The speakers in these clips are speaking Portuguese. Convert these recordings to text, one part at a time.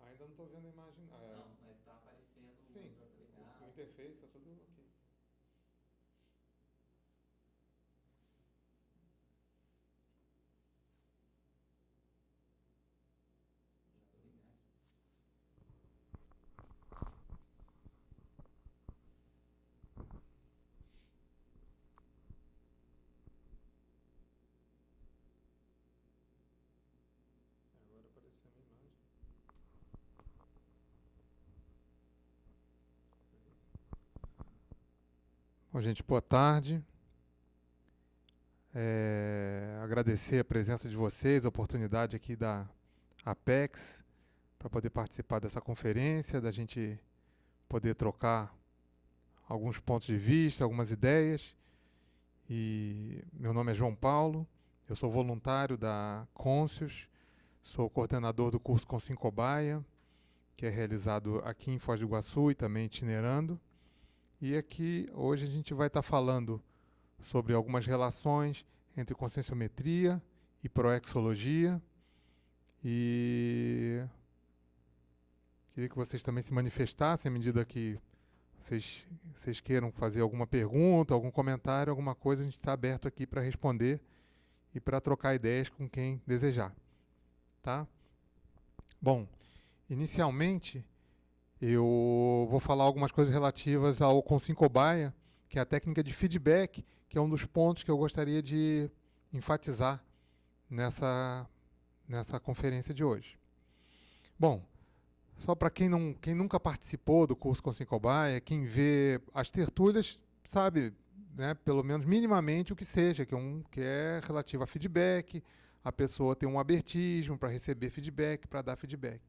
Ainda não estou vendo a imagem. Não, mas está aparecendo o Sim, monitor tá ligado. o interface está tudo ok. Já vou ligar aqui. Agora apareceu a minha imagem. Bom, gente, boa tarde. Agradecer a presença de vocês, a oportunidade aqui da Apex para poder participar dessa conferência, da gente poder trocar alguns pontos de vista, algumas ideias. E meu nome é João Paulo, eu sou voluntário da Conscius, sou coordenador do curso Consim Cobaia, que é realizado aqui em Foz do Iguaçu e também itinerando. E aqui hoje a gente vai estar falando sobre algumas relações entre conscienciometria e proexologia. E queria que vocês também se manifestassem à medida que vocês queiram fazer alguma pergunta, algum comentário, alguma coisa, a gente está aberto aqui para responder e para trocar ideias com quem desejar. Tá? Bom, inicialmente eu vou falar algumas coisas relativas ao Consim Cobaia, que é a técnica de feedback, que é um dos pontos que eu gostaria de enfatizar nessa conferência de hoje. Bom, só para quem nunca participou do curso Consim Cobaia, quem vê as tertúlias sabe, né, pelo menos minimamente o que seja, que é relativo a feedback, a pessoa tem um abertismo para receber feedback, para dar feedback.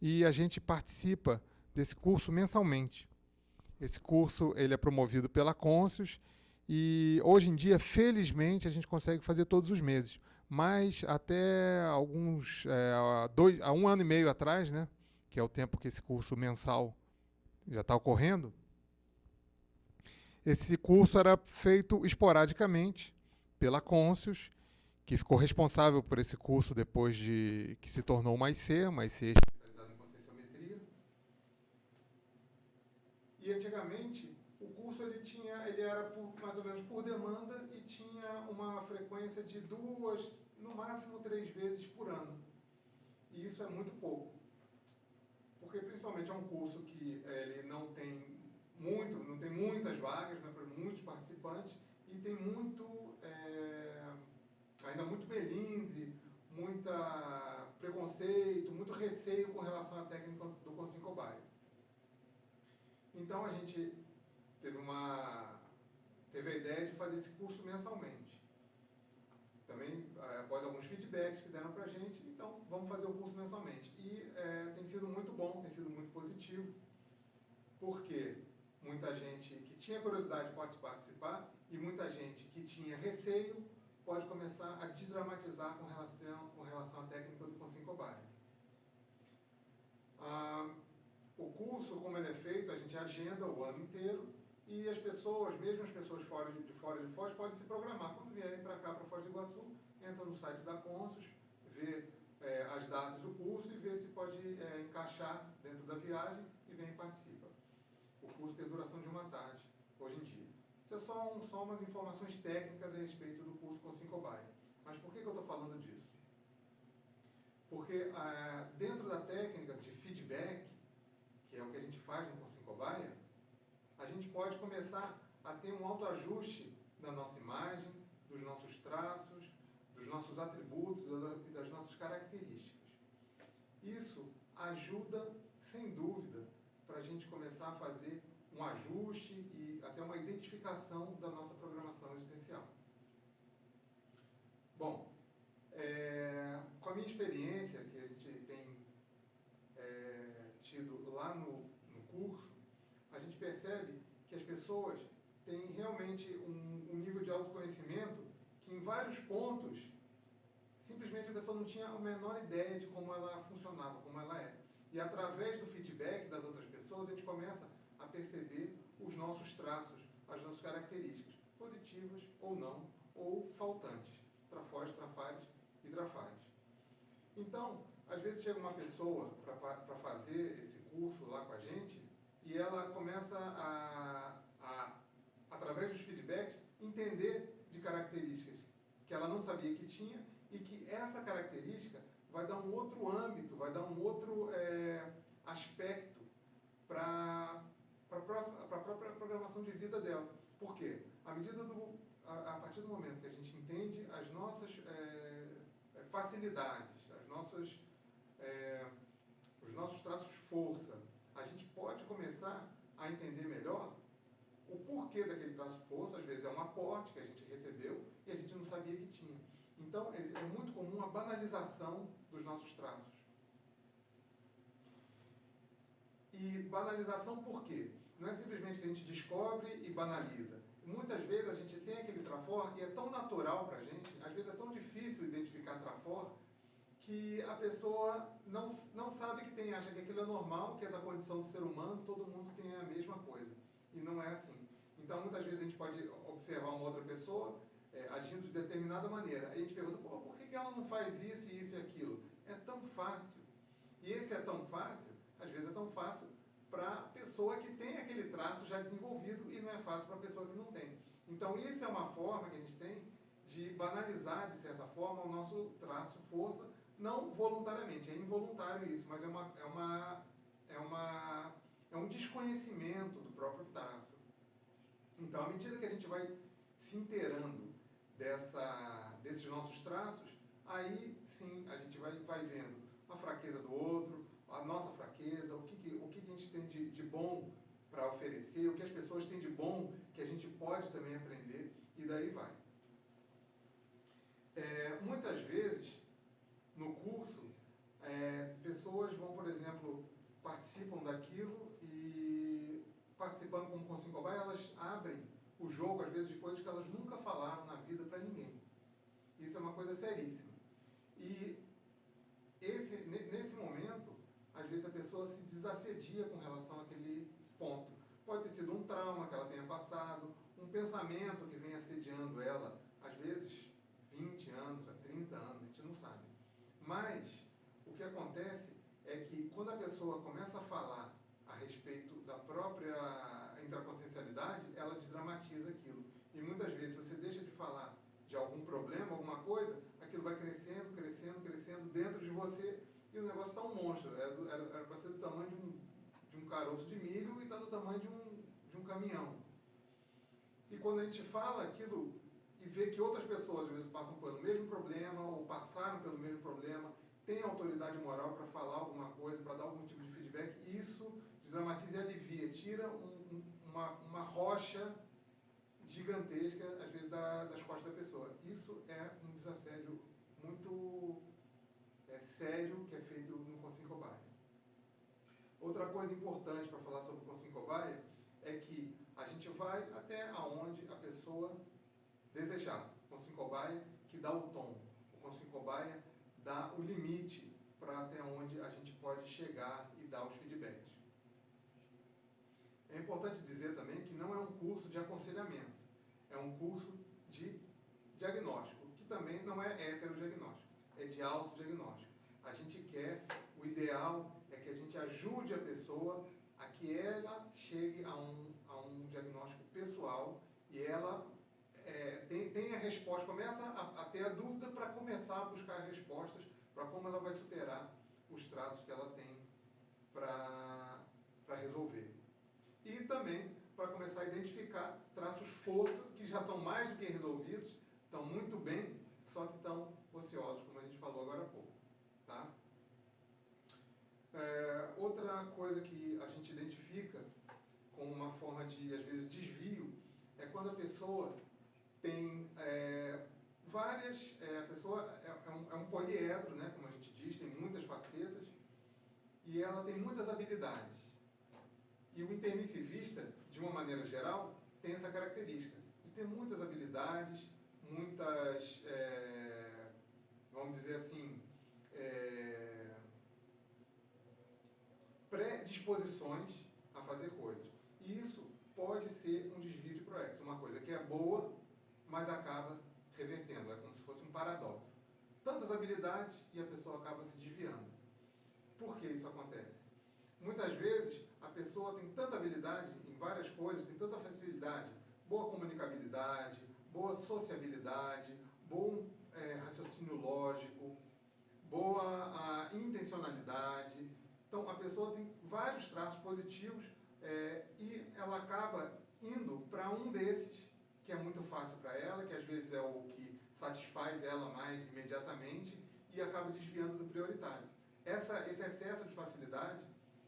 E a gente participa desse curso mensalmente. Esse curso ele é promovido pela Conscius e hoje em dia, felizmente, a gente consegue fazer todos os meses. Mas até há 1 ano e meio atrás, né, que é o tempo que esse curso mensal já está ocorrendo, esse curso era feito esporadicamente pela Conscius, que ficou responsável por esse curso depois de que se tornou uma IC especializada em conscienciometria. E antigamente o curso ele era mais ou menos por demanda e tinha uma frequência de 2, no máximo 3 vezes por ano. E isso é muito pouco, porque principalmente é um curso que ele não tem muitas vagas, né, para muitos participantes e tem ainda muito melindre, muita preconceito, muito receio com relação à técnica do Consim Cobaia. Então a gente teve a ideia de fazer esse curso mensalmente. Também após alguns feedbacks que deram para a gente, então vamos fazer o curso mensalmente. E tem sido muito bom, tem sido muito positivo, porque muita gente que tinha curiosidade pode participar e muita gente que tinha receio pode começar a desdramatizar com relação à técnica do Consim Cobaia. O curso, como ele é feito, a gente agenda o ano inteiro e as pessoas, mesmo as pessoas de Foz, podem se programar. Quando vierem para cá, para Foz do Iguaçu, entram no site da Conscius, vê as datas do curso e vê se pode encaixar dentro da viagem e vem e participa. O curso tem duração de 1 tarde, hoje em dia. Isso é só umas informações técnicas a respeito do curso Consim Cobaia. Mas por que eu estou falando disso? Porque dentro da técnica de feedback, que é o que a gente faz no Consim Cobaia, a gente pode começar a ter um autoajuste da nossa imagem, dos nossos traços, dos nossos atributos e das nossas características. Isso ajuda, sem dúvida, para a gente começar a fazer um ajuste e até uma identificação da nossa programação existencial. Bom, com a minha experiência, que a gente tem tido lá no curso, a gente percebe que as pessoas têm realmente um nível de autoconhecimento que em vários pontos, simplesmente a pessoa não tinha a menor ideia de como ela funcionava, como ela é. E através do feedback das outras pessoas, a gente começa a perceber os nossos traços, as nossas características, positivas ou não, ou faltantes, trafós, trafares e trafares. Então, às vezes chega uma pessoa para fazer esse curso lá com a gente e ela começa através dos feedbacks, entender de características que ela não sabia que tinha e que essa característica vai dar um outro âmbito, vai dar um outro aspecto para a própria programação de vida dela. Por quê? A partir do momento que a gente entende as nossas facilidades, os nossos traços de força, a gente pode começar a entender melhor o porquê daquele traço de força. Às vezes é um aporte que a gente recebeu e a gente não sabia que tinha. Então, é muito comum a banalização dos nossos traços. E banalização por quê? Não é simplesmente que a gente descobre e banaliza. Muitas vezes a gente tem aquele trafor e é tão natural para a gente, às vezes é tão difícil identificar trafor, que a pessoa não sabe que tem, acha que aquilo é normal, que é da condição do ser humano, todo mundo tem a mesma coisa. E não é assim. Então, muitas vezes a gente pode observar uma outra pessoa agindo de determinada maneira. Aí a gente pergunta, por que ela não faz isso e aquilo? É tão fácil. E esse é tão fácil, às vezes é tão fácil para a pessoa que tem aquele traço já desenvolvido e não é fácil para a pessoa que não tem. Então, isso é uma forma que a gente tem de banalizar, de certa forma, o nosso traço força, não voluntariamente, é involuntário isso, mas é um desconhecimento do próprio traço. Então, à medida que a gente vai se inteirando desses nossos traços, aí sim a gente vai vendo a fraqueza do outro, a nossa fraqueza, o que a gente tem de bom para oferecer, o que as pessoas têm de bom que a gente pode também aprender, e daí vai. Muitas vezes, no curso, pessoas vão, por exemplo, participam daquilo e, participando como Consim Cobaia, elas abrem o jogo, às vezes, de coisas que elas nunca falaram na vida para ninguém. Isso é uma coisa seríssima. E nesse momento, às vezes a pessoa se desassedia com relação àquele ponto. Pode ter sido um trauma que ela tenha passado, um pensamento que vem assediando ela, às vezes 20 anos, há 30 anos, a gente não sabe. Mas o que acontece é que quando a pessoa começa a falar a respeito da própria intraconsciencialidade, ela desdramatiza aquilo. E muitas vezes, se você deixa de falar de algum problema, alguma coisa, aquilo vai crescendo, crescendo, crescendo dentro de você e o negócio está um monstro. Era para ser do tamanho de um caroço de milho e está do tamanho de um caminhão. E quando a gente fala aquilo e vê que outras pessoas, às vezes, passam pelo mesmo problema ou passaram pelo mesmo problema, têm autoridade moral para falar alguma coisa, para dar algum tipo de feedback, isso desdramatiza e alivia, tira uma rocha gigantesca, às vezes, das costas da pessoa. Isso é um desassédio muito sério que é feito no Consim Cobaia. Outra coisa importante para falar sobre o Consim Cobaia é que a gente vai até aonde a pessoa desejar. O Consim Cobaia que dá o tom. O Consim Cobaia dá o limite para até onde a gente pode chegar e dar os feedbacks. É importante dizer também que não é um curso de aconselhamento, é um curso de diagnóstico, que também não é heterodiagnóstico, é de autodiagnóstico. A gente quer, o ideal é que a gente ajude a pessoa a que ela chegue a um diagnóstico pessoal e ela tem a resposta, começa a ter a dúvida para começar a buscar respostas para como ela vai superar os traços que ela tem para resolver. E também para começar a identificar traços força que já estão mais do que resolvidos, estão muito bem, só que estão ociosos, como a gente falou agora há pouco. Tá? Outra coisa que a gente identifica como uma forma de, às vezes, desvio, é quando a pessoa tem a pessoa é um poliedro, né, como a gente diz, tem muitas facetas, e ela tem muitas habilidades. E o intermissivista, de uma maneira geral, tem essa característica de ter muitas habilidades, muitas, vamos dizer assim, predisposições a fazer coisas. E isso pode ser um desvio de proexo, uma coisa que é boa, mas acaba revertendo, é como se fosse um paradoxo. Tantas habilidades e a pessoa acaba se desviando. Por que isso acontece? Muitas vezes, a pessoa tem tanta habilidade em várias coisas, tem tanta facilidade, boa comunicabilidade, boa sociabilidade, bom raciocínio lógico, boa intencionalidade. Então, a pessoa tem vários traços positivos e ela acaba indo para um desses, que é muito fácil para ela, que às vezes é o que satisfaz ela mais imediatamente e acaba desviando do prioritário. Esse excesso de facilidade,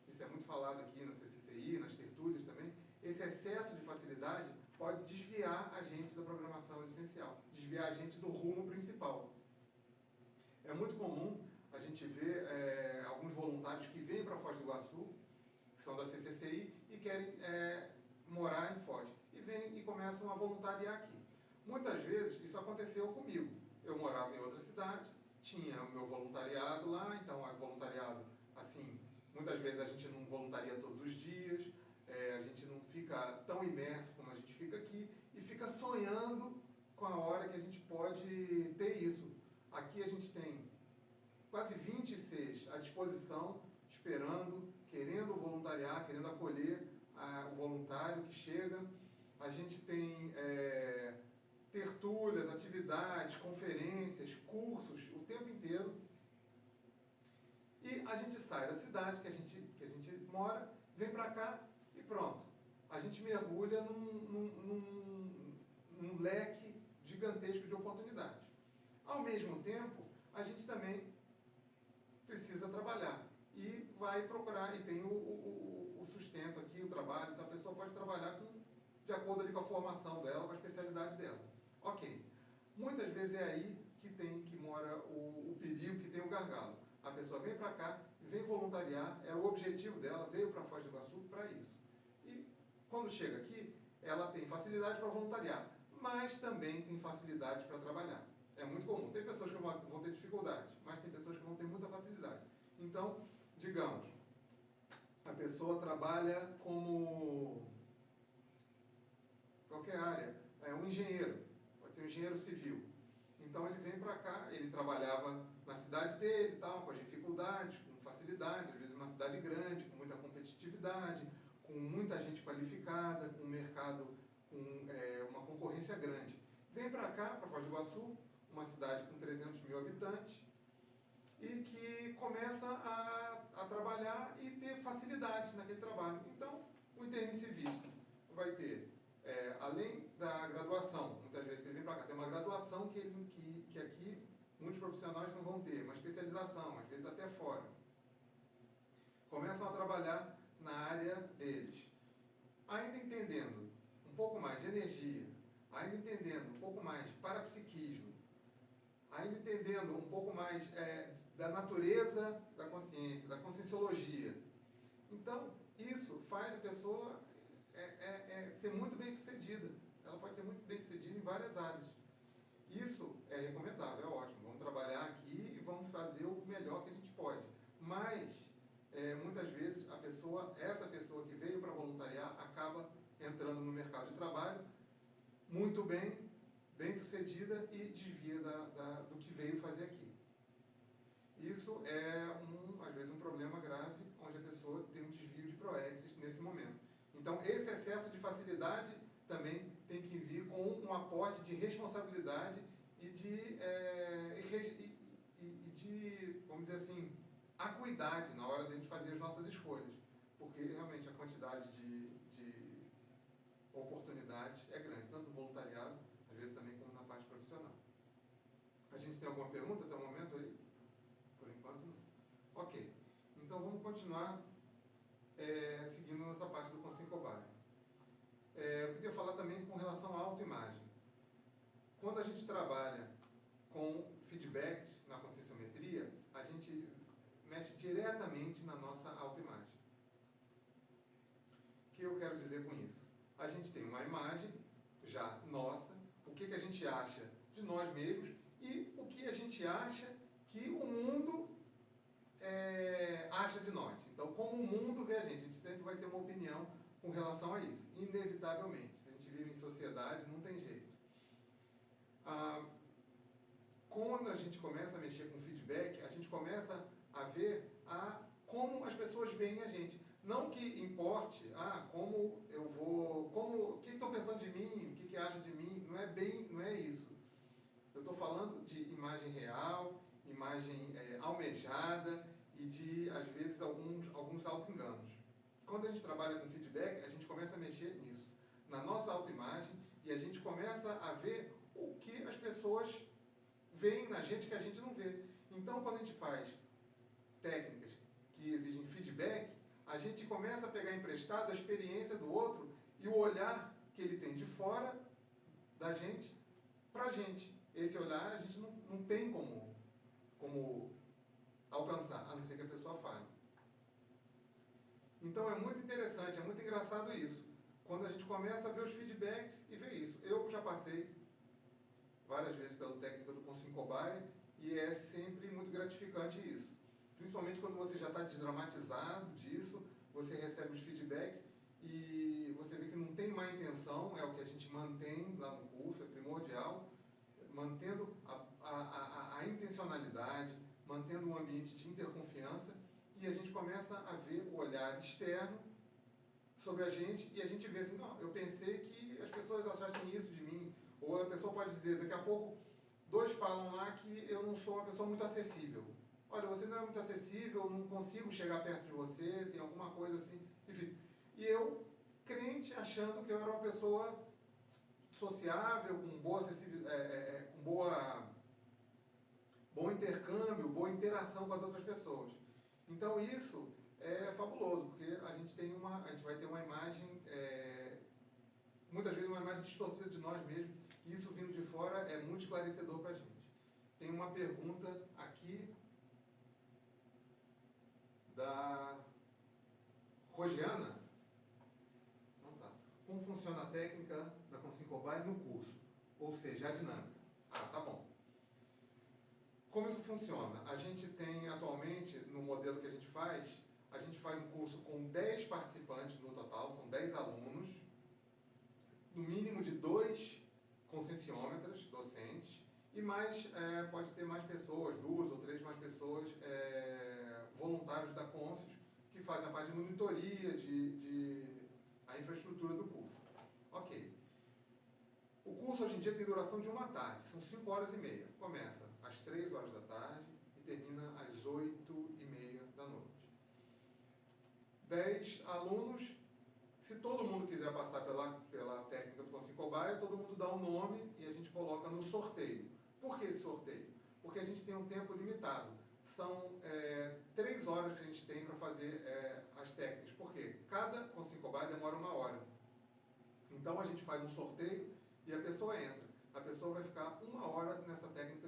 isso é muito falado aqui na CCCI, nas tertúlias também, esse excesso de facilidade pode desviar a gente da programação existencial, desviar a gente do rumo principal. É muito comum a gente ver alguns voluntários que vêm para Foz do Iguaçu, que são da CCCI, e querem morar em Foz. E vêm e começam a voluntariar aqui. Muitas vezes isso aconteceu comigo. Eu morava em outra cidade, tinha o meu voluntariado lá, então o voluntariado, assim, muitas vezes a gente não voluntaria todos os dias, a gente não fica tão imerso como a gente fica aqui, e fica sonhando com a hora que a gente pode ter isso. Aqui a gente tem quase 26 à disposição, esperando, querendo voluntariar, querendo acolher o voluntário que chega. A gente tem tertúlias, atividades, conferências, cursos, o tempo inteiro. E a gente sai da cidade que a gente mora, vem para cá e pronto. A gente mergulha num leque gigantesco de oportunidades. Ao mesmo tempo, a gente também precisa trabalhar e vai procurar, e tem o sustento aqui, o trabalho, então a pessoa pode trabalhar de acordo ali com a formação dela, com a especialidade dela. Ok. Muitas vezes é aí que mora o perigo, que tem o gargalo. A pessoa vem para cá, vem voluntariar, é o objetivo dela, veio para Foz do Iguaçu para isso. E quando chega aqui, ela tem facilidade para voluntariar, mas também tem facilidade para trabalhar. É muito comum. Tem pessoas que vão ter dificuldade, mas tem pessoas que vão ter muita facilidade. Então, digamos, a pessoa trabalha como qualquer área, é um engenheiro, pode ser um engenheiro civil. Então ele vem para cá, ele trabalhava na cidade dele, tal, com as dificuldades, com facilidade, às vezes uma cidade grande, com muita competitividade, com muita gente qualificada, com um mercado, com uma concorrência grande. Vem para cá, para Foz do Iguaçu, uma cidade com 300 mil habitantes, e que começa a trabalhar e ter facilidades naquele trabalho. Então, o intermissivista vai ter, além da graduação, muitas vezes que ele vem para cá, tem uma graduação que aqui muitos profissionais não vão ter, uma especialização, às vezes até fora. Começam a trabalhar na área deles. Ainda entendendo um pouco mais de energia, ainda entendendo um pouco mais de parapsiquismo, ainda entendendo um pouco mais da natureza da consciência, da conscienciologia. Então, isso faz a pessoa ser muito bem sucedida. Ela pode ser muito bem sucedida em várias áreas. Isso é recomendável, é ótimo. Vamos trabalhar aqui e vamos fazer o melhor que a gente pode. Mas, muitas vezes, essa pessoa que veio para voluntariar acaba entrando no mercado de trabalho muito bem sucedida e desvia do que veio fazer aqui. Isso é, às vezes, um problema grave, onde a pessoa tem um desvio de proexis nesse momento. Então, esse excesso de facilidade também tem que vir com um aporte de responsabilidade e de, vamos dizer assim, acuidade na hora de a gente fazer as nossas escolhas. Porque, realmente, a quantidade de oportunidades é grande, tanto no voluntariado, às vezes também como na parte profissional. A gente tem alguma pergunta até o momento aí? Por enquanto, não. Ok. Então, vamos continuar seguindo nessa parte do consciente cobaia. Eu queria falar também com relação à autoimagem. Quando a gente trabalha com feedbacks na conscienciometria, a gente mexe diretamente na nossa autoimagem. O que eu quero dizer com isso? A gente tem uma imagem já nossa, o que a gente acha de nós mesmos e o que a gente acha que o mundo acha de nós. Então, como o mundo vê a gente sempre vai ter uma opinião com relação a isso, inevitavelmente. Se a gente vive em sociedade, não tem jeito. Quando a gente começa a mexer com feedback, a gente começa a ver a como as pessoas veem a gente. Não que importe, como eu vou, o que estão pensando de mim, o que acham de mim, não é isso. Eu estou falando de imagem real, imagem almejada e de, às vezes, alguns auto-enganos. Quando a gente trabalha com feedback, a gente começa a mexer nisso, na nossa autoimagem, e a gente começa a ver o que as pessoas veem na gente que a gente não vê. Então, quando a gente faz técnicas que exigem feedback, a gente começa a pegar emprestado a experiência do outro e o olhar que ele tem de fora da gente para a gente. Esse olhar a gente não tem como alcançar, a não ser que a pessoa fale. Então é muito interessante, é muito engraçado isso. Quando a gente começa a ver os feedbacks e ver isso. Eu já passei várias vezes pela técnica do Consciência Cobaia e é sempre muito gratificante isso. Principalmente quando você já está desdramatizado disso, você recebe os feedbacks e você vê que não tem má intenção, é o que a gente mantém lá no curso, é primordial, mantendo a intencionalidade, mantendo um ambiente de interconfiança, e a gente começa a ver o olhar externo sobre a gente, e a gente vê assim, não, eu pensei que as pessoas achassem isso de mim, ou a pessoa pode dizer, daqui a pouco, dois falam lá que eu não sou uma pessoa muito acessível. Olha, você não é muito acessível, não consigo chegar perto de você, tem alguma coisa assim difícil. E eu, crente, achando que eu era uma pessoa sociável, com boa bom intercâmbio, boa interação com as outras pessoas. Então isso é fabuloso, porque a gente vai ter uma imagem, muitas vezes uma imagem distorcida de nós mesmos, e isso vindo de fora é muito esclarecedor para a gente. Tem uma pergunta aqui da Rogiana. Não tá. Como funciona a técnica da Consciência Cobaia no curso? Ou seja, a dinâmica. Tá bom. Como isso funciona? A gente tem atualmente, no modelo que a gente faz um curso com 10 participantes no total, são 10 alunos, no mínimo de 2 conscienciômetras, docentes, e mais, pode ter mais pessoas, 2 ou 3 mais pessoas, voluntários da Conscius, que fazem a parte de monitoria, a infraestrutura do curso. Ok. O curso hoje em dia tem duração de uma tarde, são 5 horas e meia. Começa às 3 horas da tarde e termina às 8 e meia da noite. 10 alunos, se todo mundo quiser passar pela técnica do Consciência Cobaia, todo mundo dá um nome e a gente coloca no sorteio. Por que esse sorteio? Porque a gente tem um tempo limitado. São 3 horas que a gente tem para fazer as técnicas. Por quê? Cada Consciência Cobaia demora 1 hora. Então a gente faz um sorteio e a pessoa entra. A pessoa vai ficar 1 hora nessa técnica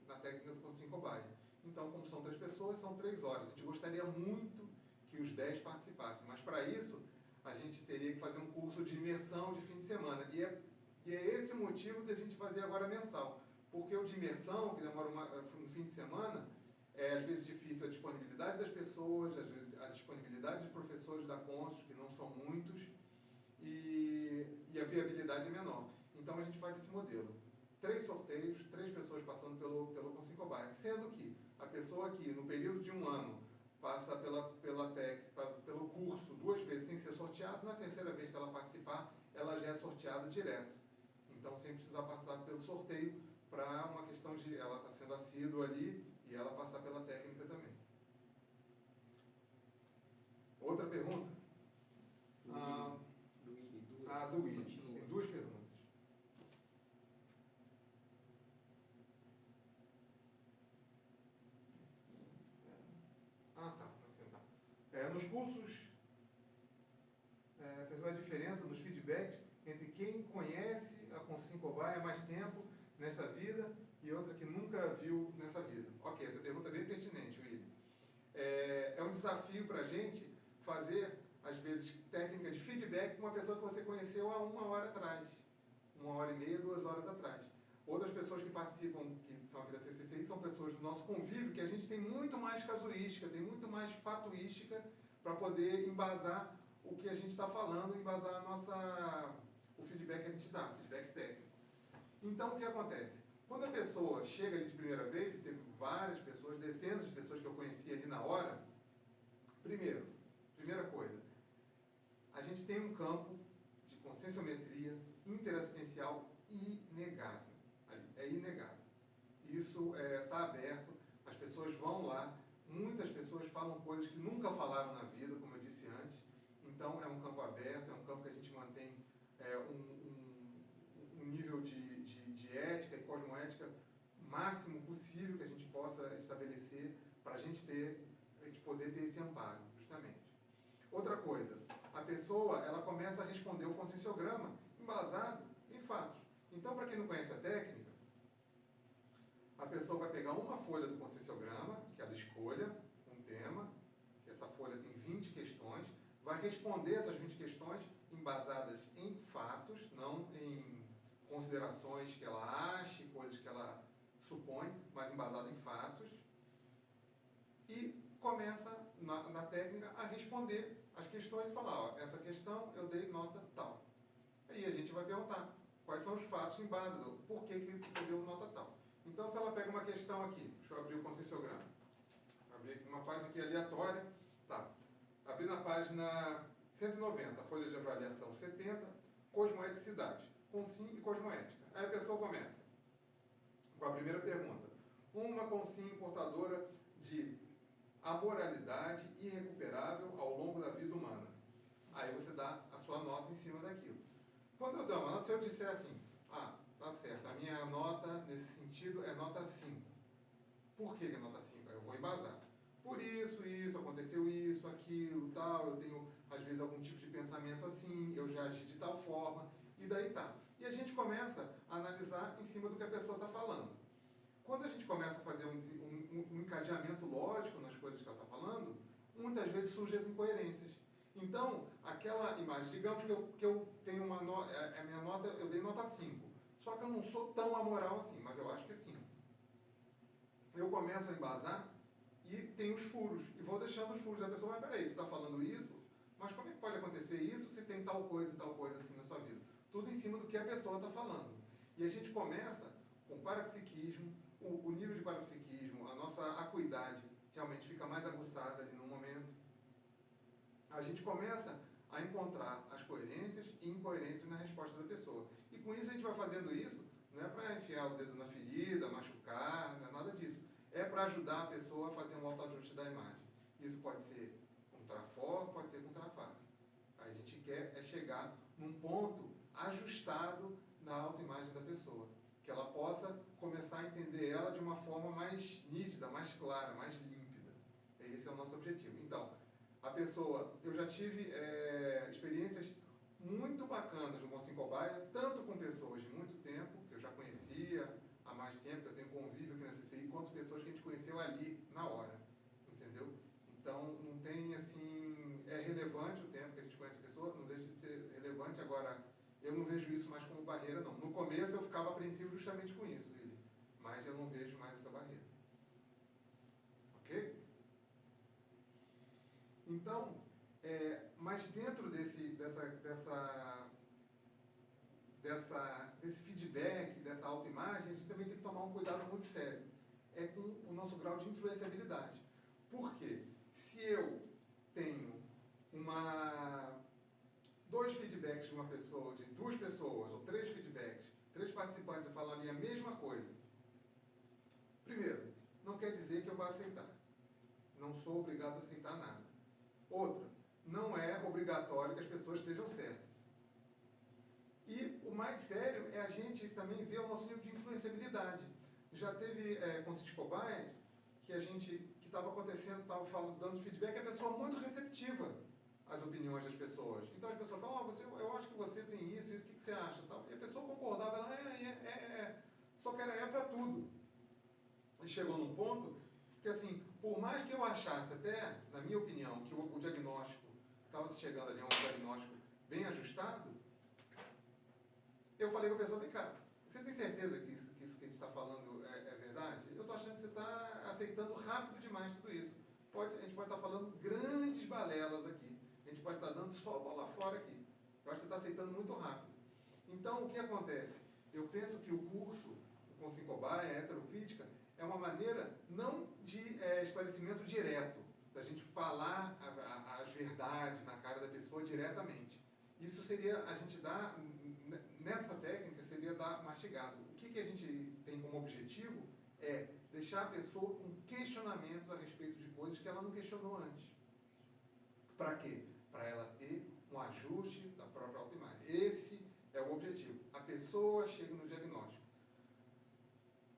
na técnica do Consciência Cobaia. Então, como são 3 pessoas, são 3 horas. A gente gostaria muito que os 10 participassem, mas para isso a gente teria que fazer um curso de imersão de fim de semana. E é esse o motivo de a gente fazer agora mensal. Porque o de imersão, que demora um fim de semana, é às vezes difícil a disponibilidade das pessoas, às vezes a disponibilidade de professores da Conscius, que não são muitos, e a viabilidade é menor. Então a gente faz esse modelo. 3 sorteios, 3 pessoas passando pelo Consciência Cobaia. Sendo que a pessoa que, no período de 1 ano, passa pelo curso 2 vezes sem ser sorteado, na terceira vez que ela participar, ela já é sorteada direto. Então, sem precisar passar pelo sorteio, para uma questão de ela estar sendo assídua ali e ela passar pela técnica também. Outra pergunta? Do Willi, do Willi. Tem 2 perguntas. Tá. Nos cursos, percebeu a diferença dos feedbacks entre quem conhece a Consciência Cobaia há mais tempo nessa vida e outra que nunca viu nessa vida? Ok, essa pergunta é bem pertinente, Willi. É um desafio para a gente fazer, às vezes, técnica de feedback com uma pessoa que você conheceu há 1 hora atrás, 1 hora e meia, 2 horas atrás. Outras pessoas que participam, que são aqui da CCCI, são pessoas do nosso convívio, que a gente tem muito mais casuística, tem muito mais fatuística para poder embasar o que a gente está falando, embasar o feedback que a gente dá, o feedback técnico. Então, o que acontece? Quando a pessoa chega ali de primeira vez, e teve várias pessoas, dezenas de pessoas que eu conheci ali na hora, Primeira coisa, a gente tem um campo de conscienciometria interassistencial inegável. É inegável. Isso está aberto, as pessoas vão lá, muitas pessoas falam coisas que nunca falaram na vida, como eu disse antes. Então, é um campo aberto, é um campo que a gente mantém um nível de ética e cosmoética máximo possível que a gente possa estabelecer para a gente poder ter esse amparo, justamente. Outra coisa, a pessoa ela começa a responder o conscienciograma embasado em fatos. Então, para quem não conhece a técnica, a pessoa vai pegar uma folha do conscienciograma, que ela escolha um tema, que essa folha tem 20 questões, vai responder essas 20 questões embasadas em fatos, não em considerações que ela ache, coisas que ela supõe, mas embasada em fatos, e começa na técnica a responder as questões e falar, ó, essa questão eu dei nota tal. Aí a gente vai perguntar quais são os fatos que embasam, por que você deu nota tal. Então, se ela pega uma questão aqui, deixa eu abrir o conscienciograma, abrir aqui uma página aqui aleatória, tá, abri na página 190, folha de avaliação 70, cosmoeticidade, consim e cosmoética. Aí a pessoa começa com a primeira pergunta. Uma consim portadora de amoralidade irrecuperável ao longo da vida humana. Aí você dá a sua nota em cima daquilo. Quando eu dou uma nota, se eu disser assim, tá certo, a minha nota nesse sentido é nota 5. Por que é nota 5? Eu vou embasar. Por isso, aconteceu isso, aquilo, tal, eu tenho, às vezes, algum tipo de pensamento assim, eu já agi de tal forma, e daí tá. E a gente começa a analisar em cima do que a pessoa está falando. Quando a gente começa a fazer um encadeamento lógico nas coisas que ela está falando, muitas vezes surgem as incoerências. Então, aquela imagem, digamos que eu tenho uma nota, a minha nota, eu dei nota 5, só que eu não sou tão amoral assim, mas eu acho que é 5. Eu começo a embasar e tem os furos, e vou deixando os furos da pessoa, mas peraí, você está falando isso, mas como é que pode acontecer isso se tem tal coisa e tal coisa assim na sua vida? Tudo em cima do que a pessoa está falando. E a gente começa com o parapsiquismo, o nível de parapsiquismo, a nossa acuidade realmente fica mais aguçada ali no momento. A gente começa a encontrar as coerências e incoerências na resposta da pessoa. E com isso a gente vai fazendo isso, não é para enfiar o dedo na ferida, machucar, não é nada disso. É para ajudar a pessoa a fazer um autoajuste da imagem. Isso pode ser com trafor, pode ser com trafar. A gente quer chegar num ponto ajustado na autoimagem da pessoa. Que ela possa começar a entender ela de uma forma mais nítida, mais clara, mais límpida. Esse é o nosso objetivo. Então, a pessoa, eu já tive experiências muito bacanas no Consim Cobaia, tanto com pessoas de muito tempo, que eu já conhecia há mais tempo, que eu tenho convívio aqui na CCI, quanto pessoas que a gente conheceu ali, na hora, entendeu? Então, não tem, assim, é relevante o tempo que a gente conhece a pessoa, não deixa de ser relevante. Agora, eu não vejo isso mais como barreira, não. No começo eu ficava apreensivo justamente com isso, Lili, mas eu não vejo mais essa barreira. Ok? Então, mas dentro desse feedback, dessa autoimagem, a gente também tem que tomar um cuidado muito sério. É com o nosso grau de influenciabilidade. Por quê? Se eu tenho dois feedbacks de uma pessoa, de duas pessoas, ou três feedbacks, três participantes e falam ali a mesma coisa, primeiro, não quer dizer que eu vá aceitar. Não sou obrigado a aceitar nada. Outra, não é obrigatório que as pessoas estejam certas. E o mais sério é a gente também ver o nosso nível de influenciabilidade. Já teve com City Cobaia, que estava acontecendo, estava dando feedback, a pessoa muito receptiva às opiniões das pessoas. Então as pessoas falam, eu acho que você tem isso, o que você acha? E a pessoa concordava, ela, só que era para tudo. E chegou num ponto que, assim, por mais que eu achasse até, na minha opinião, que o diagnóstico estava chegando ali a um diagnóstico bem ajustado, eu falei com a pessoa, vem cá, você tem certeza que isso que a gente está falando é verdade? Eu estou achando que você está aceitando rápido demais tudo isso. A gente pode estar falando grandes balelas aqui. A gente pode estar dando só a bola fora aqui. Eu acho que você está aceitando muito rápido. Então, o que acontece? Eu penso que o curso, o Consim Cobaia, a heterocrítica, é uma maneira não de esclarecimento direto, da gente falar as verdades na cara da pessoa diretamente. Isso seria, a gente dá, nessa técnica, seria dar mastigado. O que a gente tem como objetivo é deixar a pessoa com questionamentos a respeito de coisas que ela não questionou antes. Para quê? Para ela ter um ajuste da própria autoimagem. Esse é o objetivo. A pessoa chega no diagnóstico.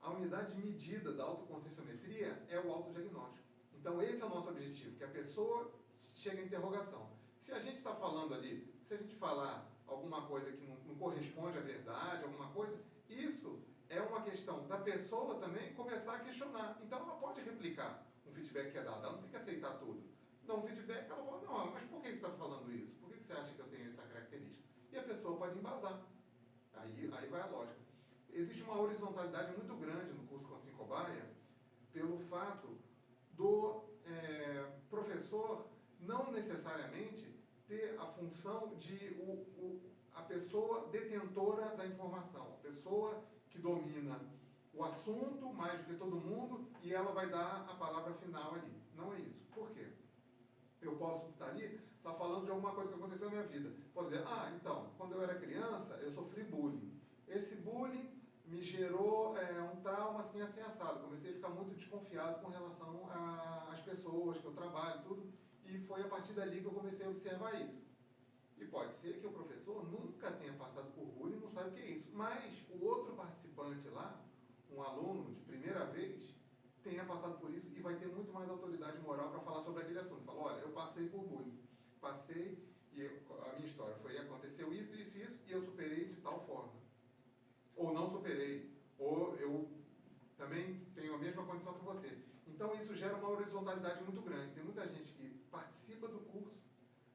A unidade de medida da autoconscienciometria é o autodiagnóstico. Então, esse é o nosso objetivo, que a pessoa chegue à interrogação. Se a gente está falando ali, se a gente falar alguma coisa que não corresponde à verdade, alguma coisa, isso é uma questão da pessoa também começar a questionar. Então, ela pode replicar um feedback que é dado, ela não tem que aceitar tudo. Dá um feedback, ela fala, não, mas por que você está falando isso? Por que você acha que eu tenho essa característica? E a pessoa pode embasar. Aí vai a lógica. Existe uma horizontalidade muito grande no curso com a Cobaia pelo fato do professor não necessariamente ter a função de a pessoa detentora da informação, a pessoa que domina o assunto mais do que todo mundo e ela vai dar a palavra final ali. Não é isso. Por quê? Eu posso estar ali, estar falando de alguma coisa que aconteceu na minha vida. Posso dizer, então, quando eu era criança, eu sofri bullying. Esse bullying me gerou um trauma assim assado. Comecei a ficar muito desconfiado com relação às pessoas que eu trabalho, tudo. E foi a partir dali que eu comecei a observar isso. E pode ser que o professor nunca tenha passado por bullying e não sabe o que é isso. Mas o outro participante lá, um aluno de primeira vez, tenha passado por isso e vai ter muito mais autoridade moral para falar sobre aquele assunto. Fala, olha, eu passei por bullying. Passei e a minha história foi, aconteceu isso, isso, isso, e eu superei de tal forma. Ou não superei, ou eu também tenho a mesma condição que você. Então isso gera uma horizontalidade muito grande. Tem muita gente que participa do curso,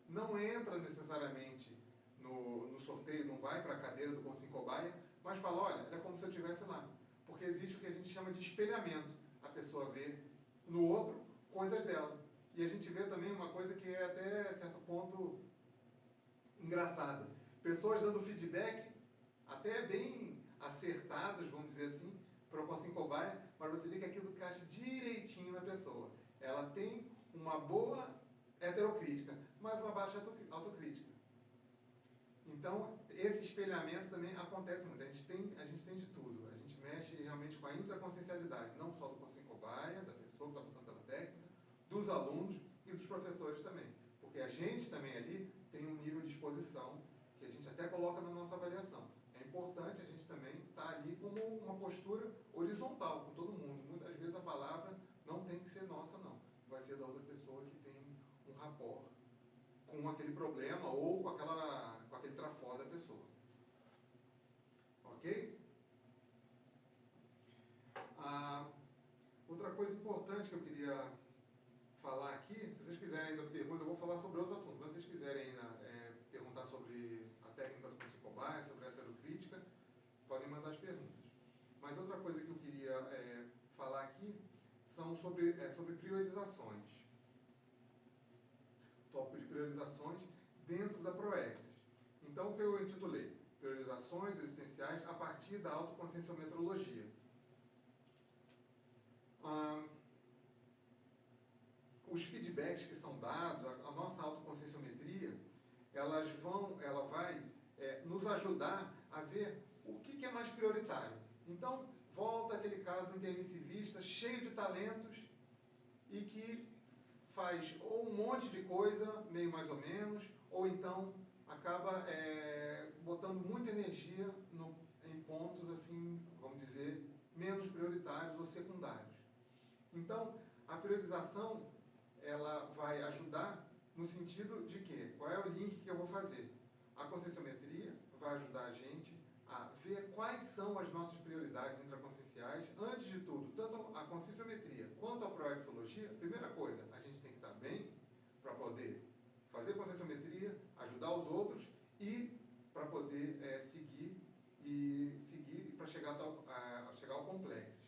não entra necessariamente no sorteio, não vai para a cadeira do Consim Cobaia, mas fala, olha, é como se eu estivesse lá. Porque existe o que a gente chama de espelhamento. A pessoa vê no outro coisas dela. E a gente vê também uma coisa que é até certo ponto engraçada. Pessoas dando feedback até bem acertados, vamos dizer assim, para o Consim Cobaia, mas você vê que aquilo encaixa direitinho na pessoa. Ela tem uma boa heterocrítica, mas uma baixa autocrítica. Então, esse espelhamento também acontece muito. A gente tem de tudo. A gente mexe realmente com a intraconsciencialidade, não só do Consim Cobaia, da pessoa que está passando pela técnica, dos alunos e dos professores também. Porque a gente também ali tem um nível de exposição que a gente até coloca na nossa avaliação. É importante a gente também estar ali como uma postura horizontal com todo mundo. Muitas vezes a palavra não tem que ser nossa, não. Vai ser da outra pessoa que tem um rapport com aquele problema ou com aquele trafó da pessoa. Ok? Outra coisa importante que eu queria falar aqui, se vocês quiserem ainda perguntar, eu vou falar sobre outro assunto, mas se vocês quiserem ainda perguntar sobre a técnica do Consim Cobaia, sobre a heterocrítica, podem mandar as perguntas. Mas outra coisa que eu queria falar aqui são sobre priorizações. Tópico de priorizações dentro da Proexis. Então, o que eu intitulei? Priorizações existenciais a partir da autoconscienciometrologia. Os feedbacks que são dados, a nossa autoconscienciometria, ela vai nos ajudar a ver o que é mais prioritário. Então, volta aquele caso do intermissivista, cheio de talentos, e que faz ou um monte de coisa, meio mais ou menos, ou então acaba botando muita energia em pontos, assim, vamos dizer, menos prioritários ou secundários. Então, a priorização, ela vai ajudar no sentido de que, qual é o link que eu vou fazer? A conscienciometria vai ajudar a gente a ver quais são as nossas prioridades intraconscienciais. Antes de tudo, tanto a conscienciometria quanto a proexologia, primeira coisa, a gente tem que estar bem para poder fazer conscienciometria, ajudar os outros e para poder seguir para chegar ao complexo.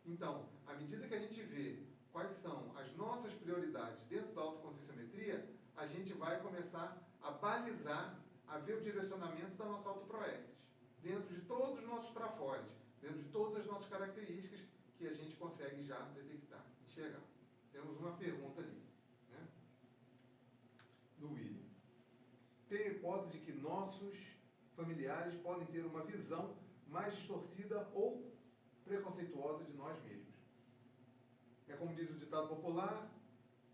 Então, à medida que a gente vê quais são as nossas prioridades dentro da autoconscienciometria, a gente vai começar a balizar, a ver o direcionamento da nossa autoproexis, dentro de todos os nossos trafores, dentro de todas as nossas características que a gente consegue já detectar, enxergar. Temos uma pergunta ali. tem a hipótese de que nossos familiares podem ter uma visão mais distorcida ou preconceituosa de nós mesmos. É como diz o ditado popular,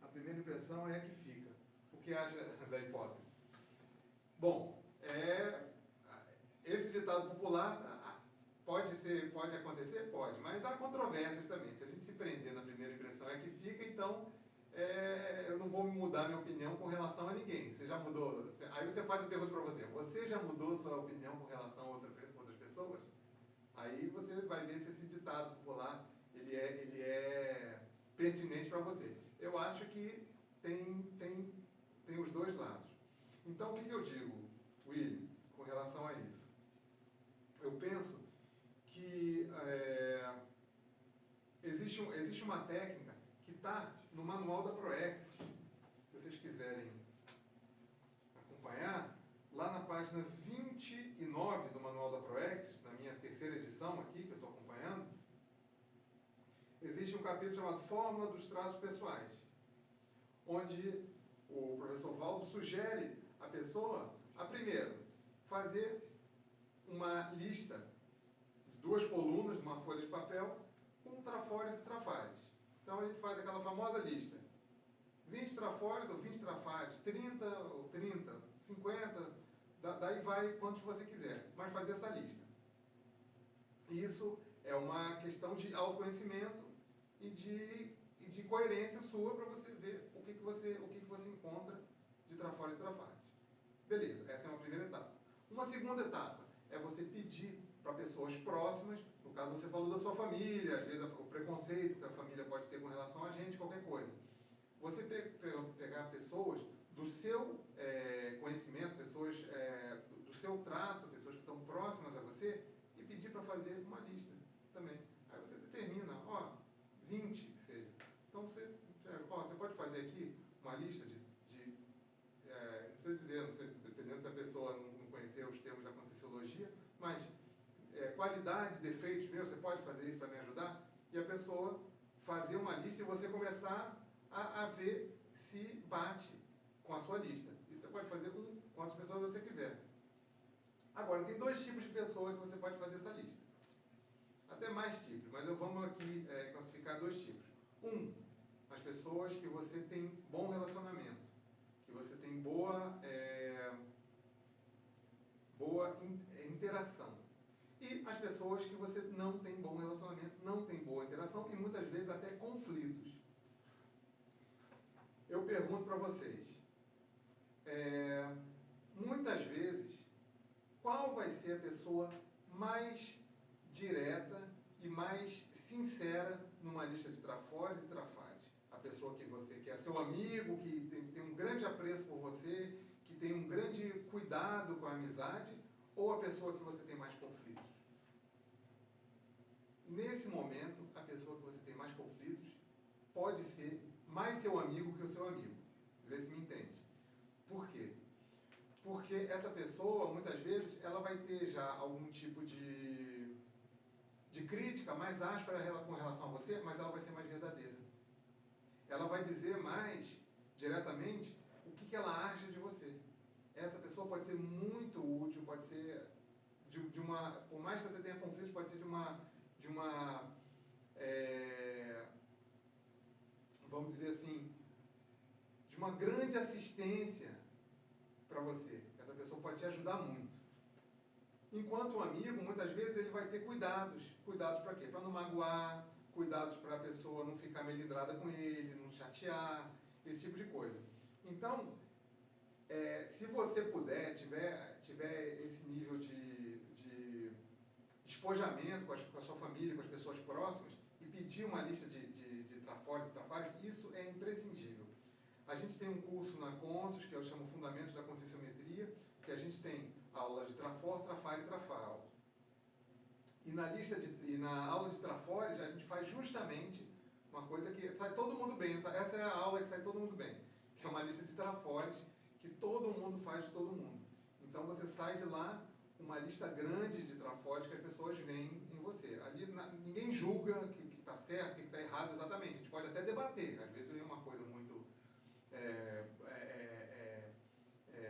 a primeira impressão é a que fica. O que acha da hipótese? Bom, esse ditado popular pode acontecer? Pode, mas há controvérsias também. Se a gente se prender na primeira impressão é que fica, então eu não vou mudar minha opinião com relação a ninguém. Você já mudou? Aí você faz a pergunta para você. Você já mudou sua opinião com relação a outras pessoas? Aí você vai ver se esse ditado popular ele é pertinente para você. Eu acho que tem os dois lados. Então, o que eu digo, William, com relação a isso? Eu penso que existe uma técnica que está no manual da ProExit. Se vocês quiserem acompanhar, lá na página 29 do manual da ProExit, na minha terceira edição aqui, que eu estou acompanhando, existe um capítulo chamado Fórmula dos Traços Pessoais, onde o professor Valdo sugere a pessoa a, primeiro, fazer uma lista de 2 colunas, uma folha de papel, com trafores e trafares. Então, a gente faz aquela famosa lista. 20 trafores ou 20 trafares, 30 ou 30, 50, daí vai quantos você quiser, mas fazer essa lista. Isso é uma questão de autoconhecimento e de coerência sua para você ver o que você encontra de trafores e trafares. Beleza, essa é uma primeira etapa. Uma segunda etapa é você pedir para pessoas próximas, no caso você falou da sua família, às vezes o preconceito que a família pode ter com relação a gente, qualquer coisa. Você pegar pessoas do seu conhecimento, pessoas do seu trato, pessoas que estão próximas a você, e pedir para fazer uma lista também. Aí você determina, 20 que seja. Então você pode fazer aqui uma lista não precisa dizer, dependendo se a pessoa não conhecer os termos da Conscienciologia, mas qualidades, defeitos meus, você pode fazer isso para me ajudar? E a pessoa fazer uma lista e você começar a ver se bate com a sua lista. Isso você pode fazer com quantas pessoas você quiser. Agora, tem 2 tipos de pessoas que você pode fazer essa lista. Até mais tipos, mas vamos aqui classificar 2 tipos. As pessoas que você tem bom relacionamento, que você tem boa interação. E as pessoas que você não tem bom relacionamento, não tem boa interação e muitas vezes até conflitos. Eu pergunto para vocês, muitas vezes, qual vai ser a pessoa mais direta e mais sincera numa lista de trafores e trafares? A pessoa que é seu amigo, que tem um grande apreço por você, que tem um grande cuidado com a amizade, ou a pessoa que você tem mais conflitos? Nesse momento, a pessoa que você tem mais conflitos pode ser mais seu amigo que o seu amigo. Vê se me entende. Por quê? Porque essa pessoa, muitas vezes, ela vai ter já algum tipo de crítica mais áspera com relação a você, mas ela vai ser mais verdadeira. Ela vai dizer mais diretamente o que ela acha de você. Essa pessoa pode ser muito útil, pode ser por mais que você tenha conflitos, pode ser vamos dizer assim, de uma grande assistência para você. Essa pessoa pode te ajudar muito. Enquanto um amigo, muitas vezes ele vai ter cuidados. Cuidados para quê? Para não magoar, cuidados para a pessoa não ficar melindrada com ele, não chatear, esse tipo de coisa. Então, se você puder, tiver esse nível de despojamento com a sua família, com as pessoas próximas, e pedir uma lista de trafores e trafares, isso é imprescindível. A gente tem um curso na Conscius, que eu chamo Fundamentos da Conscienciometria, que a gente tem aula de trafor, trafar e trafal. E na aula de trafores, a gente faz justamente uma coisa que sai todo mundo bem. Essa é a aula que sai todo mundo bem, que é uma lista de trafores que todo mundo faz de todo mundo. Então você sai de lá com uma lista grande de trafores que as pessoas veem em você. Ali ninguém julga o que está certo, o que está errado exatamente. A gente pode até debater. Às vezes vem uma coisa muito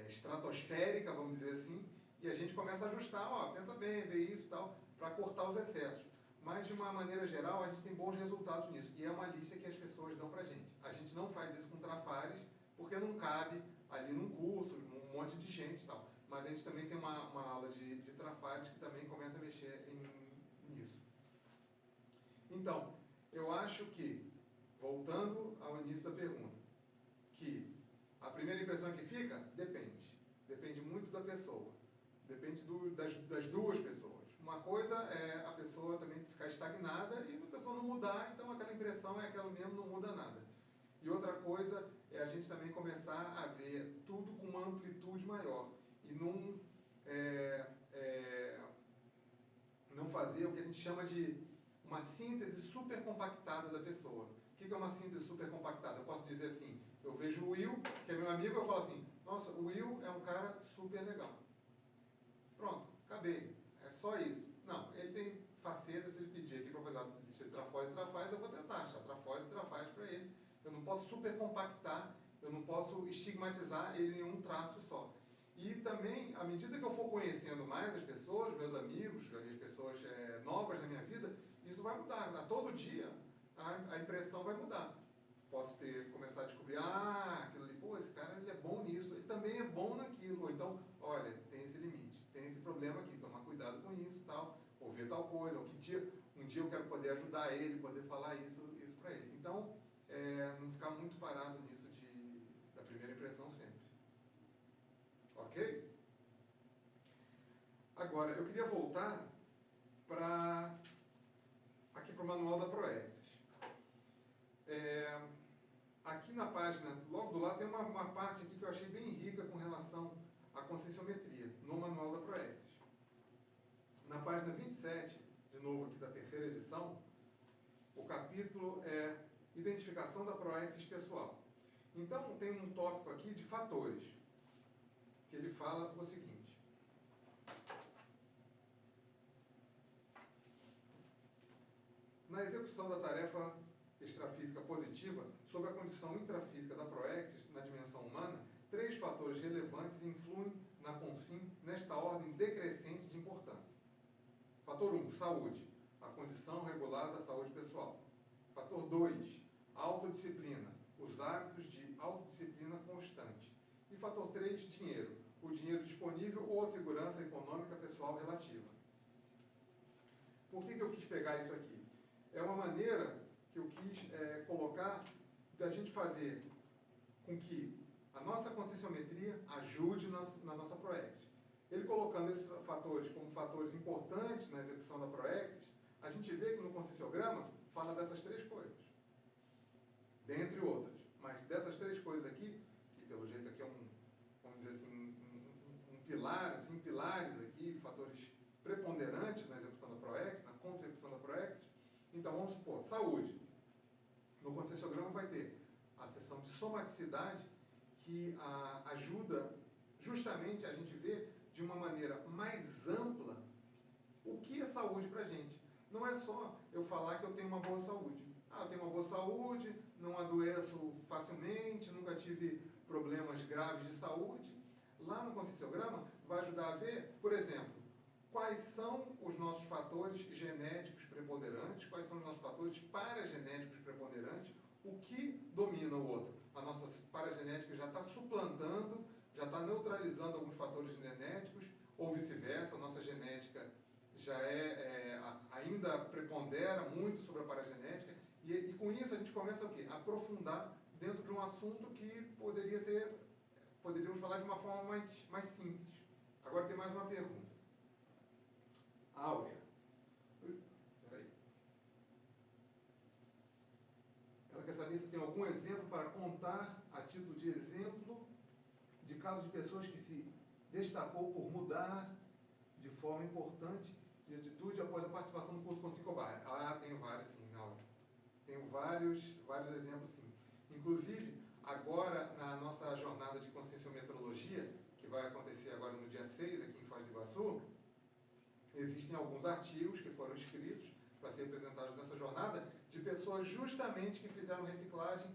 estratosférica, vamos dizer assim, e a gente começa a ajustar, ó, pensa bem, vê isso e tal, para cortar os excessos. Mas, de uma maneira geral, a gente tem bons resultados nisso. E é uma lista que as pessoas dão para a gente. A gente não faz isso com Trafares, porque não cabe ali num curso, um monte de gente e tal. Mas a gente também tem uma aula de Trafares que também começa a mexer nisso. Então, eu acho que, voltando ao início da pergunta, que a primeira impressão que fica, depende. Depende muito da pessoa. Depende das duas pessoas. Uma coisa é a pessoa também ficar estagnada e a pessoa não mudar, então aquela impressão é aquela mesmo, não muda nada. E outra coisa é a gente também começar a ver tudo com uma amplitude maior e não fazer o que a gente chama de uma síntese super compactada da pessoa. O que é uma síntese super compactada? Eu posso dizer assim, eu vejo o Will, que é meu amigo, eu falo assim, nossa, o Will é um cara super legal. Pronto, acabei. É só isso. Não, ele tem facetas, se ele pedir aqui para fazer uma lista de trafóides e trafais, eu vou tentar achar trafóides e trafais para ele. Eu não posso super compactar, eu não posso estigmatizar ele em um traço só. E também, à medida que eu for conhecendo mais as pessoas, meus amigos, as pessoas novas na minha vida, isso vai mudar. A todo dia, a impressão vai mudar. Posso começar a descobrir, aquilo ali, pô, esse cara ele é bom nisso, ele também é bom naquilo. Ou então, olha, tem esse limite, tem esse problema aqui, tomar cuidado com isso e tal, ou ver tal coisa, ou um dia eu quero poder ajudar ele, poder falar isso para ele. Então, não ficar muito parado nisso da primeira impressão sempre. Ok? Agora, eu queria voltar aqui para o manual da Proexis. Aqui na página, logo do lado, tem uma parte aqui que eu achei bem rica com relação à conscienciometria, no manual da Proexis. Na página 27, de novo aqui da terceira edição, o capítulo é Identificação da Proexis Pessoal. Então, tem um tópico aqui de fatores, que ele fala o seguinte. Na execução da tarefa extrafísica positiva, sob a condição intrafísica da Proexis, na dimensão humana, 3 fatores relevantes influem na consim nesta ordem decrescente de importância. Fator 1, saúde, a condição regular da saúde pessoal. Fator 2, autodisciplina, os hábitos de autodisciplina constante. E fator 3, dinheiro, o dinheiro disponível ou a segurança econômica pessoal relativa. Por que eu quis pegar isso aqui? É uma maneira que eu quis colocar da gente fazer com que a nossa conscienciometria ajude na nossa Proexis. Ele colocando esses fatores como fatores importantes na execução da Proexis, a gente vê que no conscienciograma fala dessas 3 coisas. Dentre outras. Mas dessas 3 coisas aqui, que pelo jeito aqui é vamos dizer assim, um pilar, assim, pilares aqui, fatores preponderantes na execução da Proexis, na concepção da Proexis. Então, vamos supor, saúde. No conscienciograma vai ter a seção de somaticidade, que ajuda justamente a gente ver de uma maneira mais ampla o que é saúde para a gente. Não é só eu falar que eu tenho uma boa saúde. Eu tenho uma boa saúde, não adoeço facilmente, nunca tive problemas graves de saúde. Lá no conscienciograma vai ajudar a ver, por exemplo, quais são os nossos fatores genéticos preponderantes, quais são os nossos fatores paragenéticos preponderantes, o que domina o outro. A nossa paragenética já está suplantando, já está neutralizando alguns fatores genéticos, ou vice-versa, a nossa genética já ainda prepondera muito sobre a paragenética, e com isso a gente começa o quê? A aprofundar dentro de um assunto que poderíamos falar de uma forma mais simples. Agora tem mais uma pergunta. Áurea. Peraí. Ela quer saber se tem algum exemplo para contar, a título de exemplo, de casos de pessoas que se destacou por mudar de forma importante de atitude após a participação no curso Conscienciometria Cobaia. Tenho vários, sim, Áurea. Tenho vários exemplos, sim. Inclusive, agora, na nossa jornada de conscienciometrologia, que vai acontecer agora no dia 6, aqui em Foz do Iguaçu, existem alguns artigos que foram escritos para serem apresentados nessa jornada de pessoas justamente que fizeram reciclagem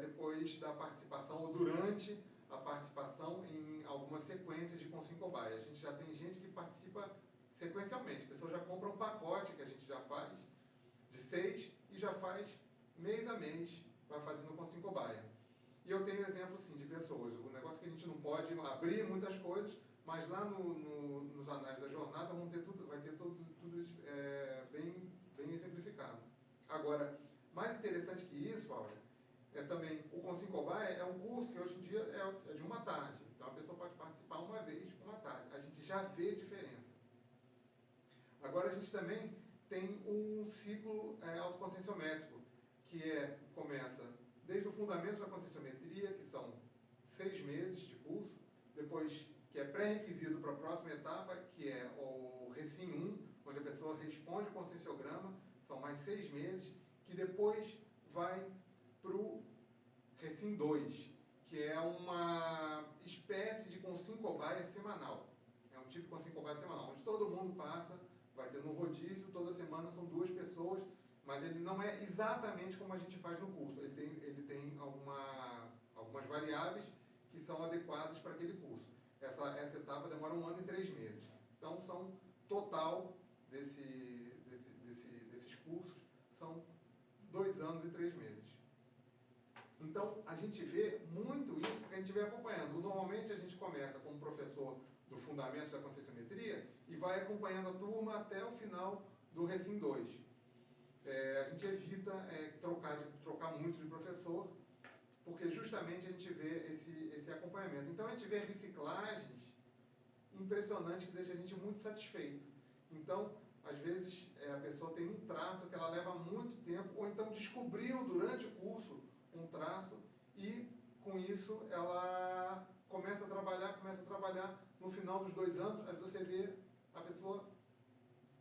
depois da participação ou durante a participação em algumas sequências de Consim Cobaia. A gente já tem gente que participa sequencialmente. A pessoa já compra um pacote que a gente já faz, de 6, e já faz mês a mês, vai fazendo Consim Cobaia. E eu tenho exemplo, sim, de pessoas. O negócio é que a gente não pode abrir muitas coisas, mas lá nos anais da jornada vai ter tudo isso bem exemplificado. Agora, mais interessante que isso, Paulo, é também o Consim Cobaia é um curso que hoje em dia é de uma tarde. Então a pessoa pode participar uma vez, uma tarde. A gente já vê diferença. Agora a gente também tem um ciclo autoconscienciométrico, que começa desde o fundamento da conscienciometria, que são 6 meses de curso, depois que é pré-requisito para a próxima etapa, que é o Recim 1, onde a pessoa responde o conscienciograma, são mais 6 meses, que depois vai para o Recim 2, que é uma espécie de Consim Cobaia semanal. É um tipo de Consim Cobaia semanal, onde todo mundo passa, vai ter um rodízio, toda semana são 2 pessoas, mas ele não é exatamente como a gente faz no curso. Ele tem algumas variáveis que são adequadas para aquele curso. Essa etapa demora 1 ano e 3 meses. Então, total desses cursos, são 2 anos e 3 meses. Então, a gente vê muito isso porque a gente vem acompanhando. Normalmente, a gente começa com o professor do Fundamentos da Conscienciometria e vai acompanhando a turma até o final do Recim 2. A gente evita trocar muito de professor, porque justamente a gente vê esse acompanhamento. Então, a gente vê reciclagens impressionantes que deixam a gente muito satisfeito. Então, às vezes, a pessoa tem um traço que ela leva muito tempo, ou então descobriu durante o curso um traço e, com isso, ela começa a trabalhar, no final dos 2 anos, aí você vê a pessoa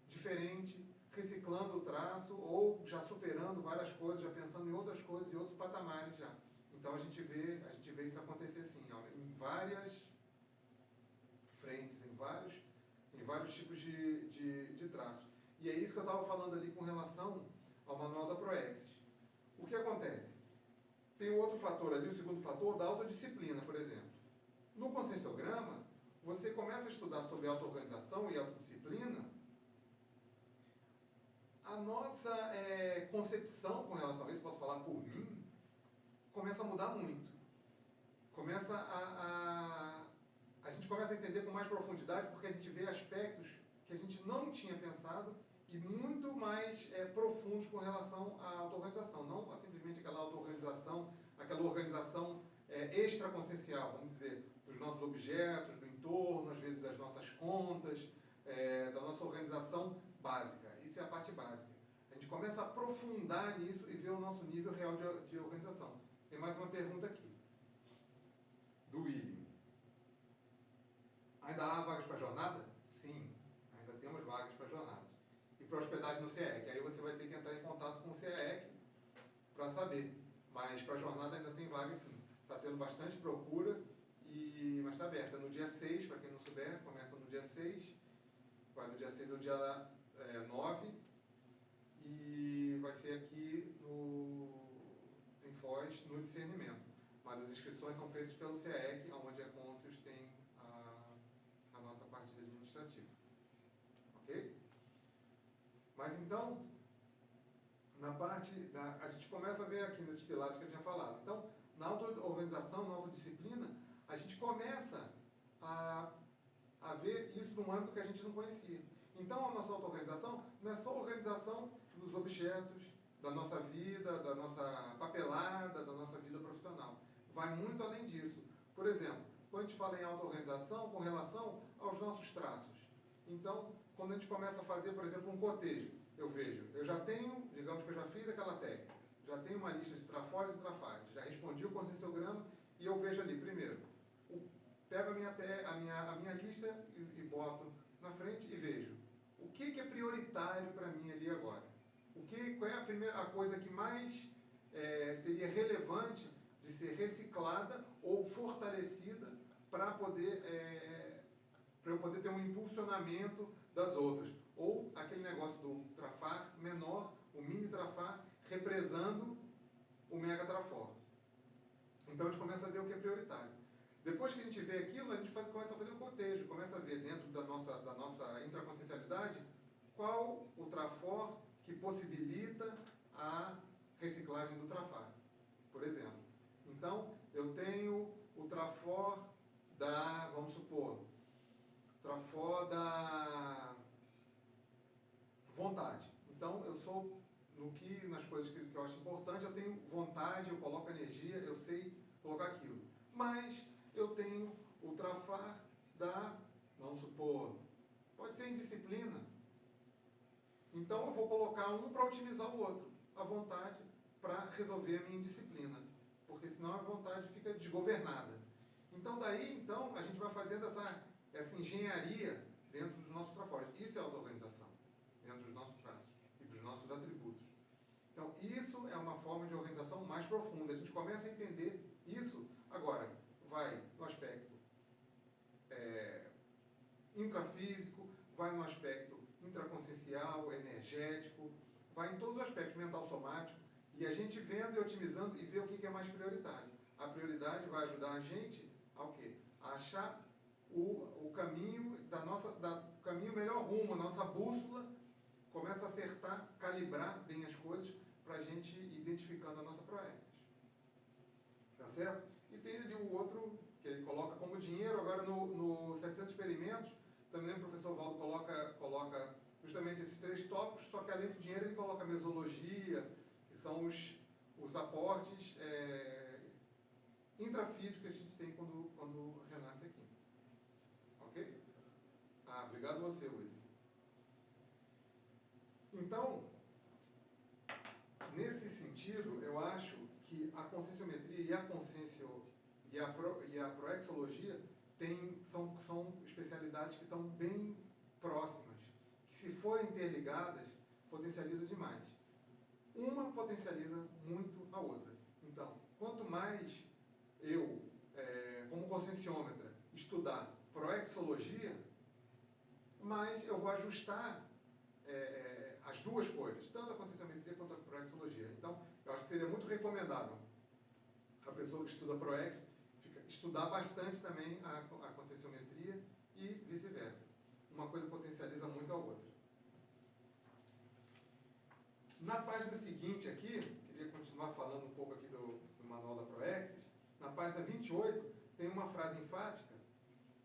diferente, reciclando o traço, ou já superando várias coisas, já pensando em outras coisas, em outros patamares já. Então, a gente vê isso acontecer sim, em várias frentes, em vários tipos de traços. E é isso que eu estava falando ali com relação ao manual da Proexis. O que acontece? Tem um outro fator ali, o segundo fator, da autodisciplina, por exemplo. No conscienciograma, você começa a estudar sobre auto-organização e autodisciplina, a nossa concepção com relação a isso, posso falar por mim, começa a mudar muito. A gente começa a entender com mais profundidade, porque a gente vê aspectos que a gente não tinha pensado e muito mais profundos com relação à auto-organização. Não simplesmente aquela auto-organização, aquela organização extraconsciencial, vamos dizer, dos nossos objetos, do entorno, às vezes das nossas contas, da nossa organização básica. Isso é a parte básica. A gente começa a aprofundar nisso e ver o nosso nível real de organização. Tem mais uma pergunta aqui, do William. Ainda há vagas para jornada? Sim, ainda temos vagas para jornadas. E para hospedagem no CEEC, aí você vai ter que entrar em contato com o CEEC para saber. Mas para jornada ainda tem vaga sim. Está tendo bastante procura, mas está aberta. No dia 6, para quem não souber, começa no dia 6, vai do dia 6 ao dia 9, e vai ser aqui em Foz, no discernimento. Mas as inscrições são feitas pelo CEEC, onde a Conscius tem a nossa parte administrativa. Ok? Mas então, na parte a gente começa a ver aqui nesses pilares que eu tinha falado. Então, na auto-organização, na autodisciplina, a gente começa a ver isso num âmbito que a gente não conhecia. Então, a nossa auto-organização não é só a organização dos objetos, da nossa vida, da nossa papelada, da nossa vida profissional. Vai muito além disso. Por exemplo, quando a gente fala em auto-organização com relação aos nossos traços. Então, quando a gente começa a fazer, por exemplo, um cotejo, eu já tenho, digamos que eu já fiz aquela técnica, já tenho uma lista de trafores e trafares, já respondi o conscienciograma e eu vejo ali, primeiro, pego a minha lista e boto na frente e vejo o que é prioritário para mim ali agora. Qual é a coisa que mais seria relevante de ser reciclada ou fortalecida para eu poder ter um impulsionamento das outras. Ou aquele negócio do trafar menor, o mini trafar, represando o mega trafor. Então a gente começa a ver o que é prioritário. Depois que a gente vê aquilo, a gente começa a fazer um cotejo, começa a ver dentro da nossa intraconsciencialidade qual o trafor que possibilita a reciclagem do trafar, por exemplo. Então, eu tenho o trafor da, vamos supor, trafor da vontade. Então, eu sou, nas coisas que eu acho importante, eu tenho vontade, eu coloco energia, eu sei colocar aquilo. Mas eu tenho o trafar da, vamos supor, pode ser indisciplina. Então, eu vou colocar um para otimizar o outro. A vontade para resolver a minha indisciplina. Porque senão a vontade fica desgovernada. Então, daí, a gente vai fazendo essa engenharia dentro dos nossos trafores. Isso é auto-organização, dentro dos nossos traços e dos nossos atributos. Então, isso é uma forma de organização mais profunda. A gente começa a entender isso. Agora, vai no aspecto intrafísico, vai no aspecto intraconsciencial, energético, vai em todos os aspectos, mental, somático, e a gente vendo e otimizando e vê o que é mais prioritário. A prioridade vai ajudar a gente a o quê? A achar o caminho o caminho melhor rumo, a nossa bússola começa a acertar, calibrar bem as coisas para a gente ir identificando a nossa proexis. Tá certo? E tem ali o outro que ele coloca como dinheiro, agora no 700 experimentos, também o professor Valdo coloca justamente esses 3 tópicos, só que além do dinheiro ele coloca a mesologia, que são os aportes intrafísicos que a gente tem quando renasce aqui. Ok? Obrigado a você, William. Então, nesse sentido, eu acho que a conscienciometria e a consciência e a proexologia são especialidades que estão bem próximas, que se forem interligadas, potencializa demais. Uma potencializa muito a outra. Então, quanto mais eu, como conscienciômetra, estudar proexologia, mais eu vou ajustar as duas coisas, tanto a conscienciometria quanto a proexologia. Então, eu acho que seria muito recomendável a pessoa que estuda proex estudar bastante também a conscienciometria e vice-versa. Uma coisa potencializa muito a outra. Na página seguinte aqui, queria continuar falando um pouco aqui do manual da Proexis, na página 28, tem uma frase enfática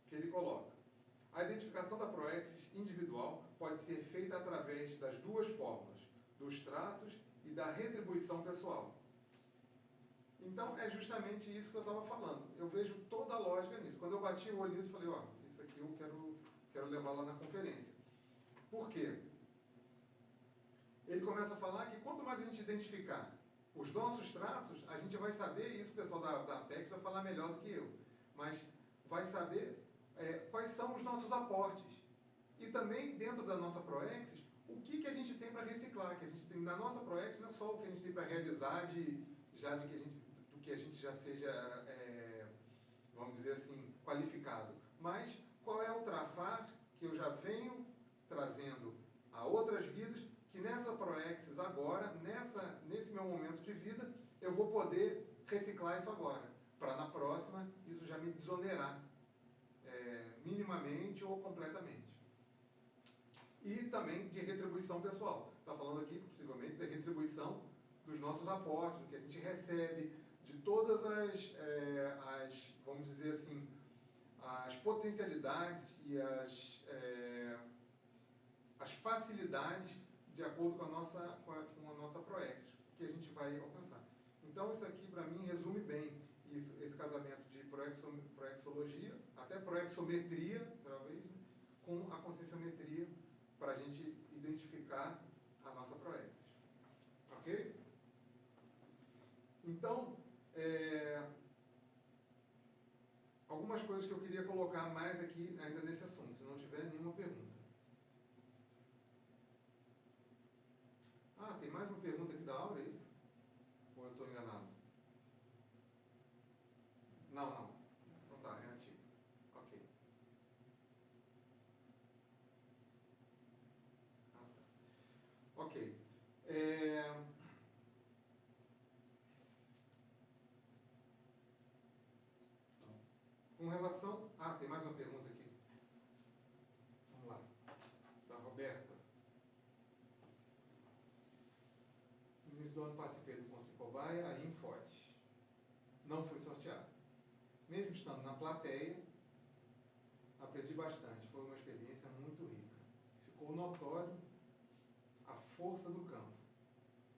que ele coloca: a identificação da proexis individual pode ser feita através das duas fórmulas, dos traços e da retribuição pessoal. Então, é justamente isso que eu estava falando. Eu vejo toda a lógica nisso. Quando eu bati o olho nisso, falei, isso aqui eu quero levar lá na conferência. Por quê? Ele começa a falar que quanto mais a gente identificar os nossos traços, a gente vai saber, isso o pessoal da Apex vai falar melhor do que eu, mas vai saber quais são os nossos aportes. E também, dentro da nossa Proexis, o que a gente tem para reciclar, que a gente tem na nossa Proexis, não é só o que a gente tem para realizar do que a gente já seja, vamos dizer assim, qualificado, mas qual é o trafar que eu já venho trazendo a outras vidas, que nessa Proexis agora, nesse meu momento de vida, eu vou poder reciclar isso agora, para na próxima isso já me desonerar, minimamente ou completamente. E também de retribuição pessoal. Está falando aqui, possivelmente, da retribuição dos nossos aportes, do que a gente recebe, de todas vamos dizer assim, as potencialidades e as facilidades de acordo com a nossa Proexis, que a gente vai alcançar. Então, isso aqui, para mim, resume bem esse casamento de proexologia, até proexometria, talvez, né, com a conscienciometria, para a gente identificar a nossa Proexis. Ok? Então, algumas coisas que eu queria colocar mais aqui ainda nesse assunto, se não tiver nenhuma pergunta. Tem mais uma pergunta aqui da Aura, é isso? Ou eu estou enganado? Não. Então tá, é antigo. Ok. Tá. Ok. do ano participei do Conselho Cobaia, aí em Forte. Não fui sorteado. Mesmo estando na plateia, aprendi bastante. Foi uma experiência muito rica. Ficou notório a força do campo.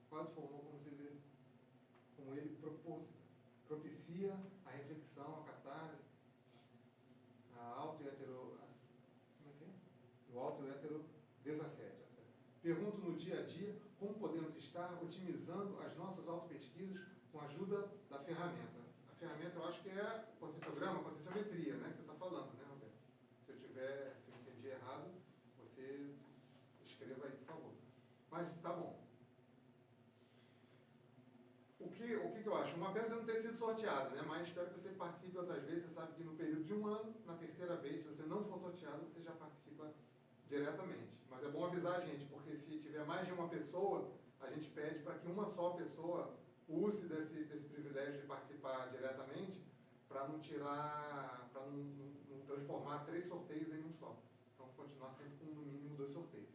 Quase formou como ele propicia a reflexão, a catarse, a auto e hetero... Como é que é? O auto e hetero desassédio. Pergunto no dia a dia como podemos estar otimizando as nossas autopesquisas com a ajuda da ferramenta. A ferramenta eu acho que é conscienciograma, conscienciometria, né, que você está falando, né, Roberto? Se eu entendi errado, você escreva aí, por favor. Mas tá bom. O que eu acho? Uma benção é não ter sido sorteada, né? Mas espero que você participe outras vezes. Você sabe que no período de um ano, na terceira vez, se você não for sorteado, você já participa diretamente. Mas é bom avisar a gente, porque se tiver mais de uma pessoa, a gente pede para que uma só pessoa use desse privilégio de participar diretamente, para não tirar, para não transformar 3 sorteios em um só. Então, continuar sempre com no mínimo 2 sorteios.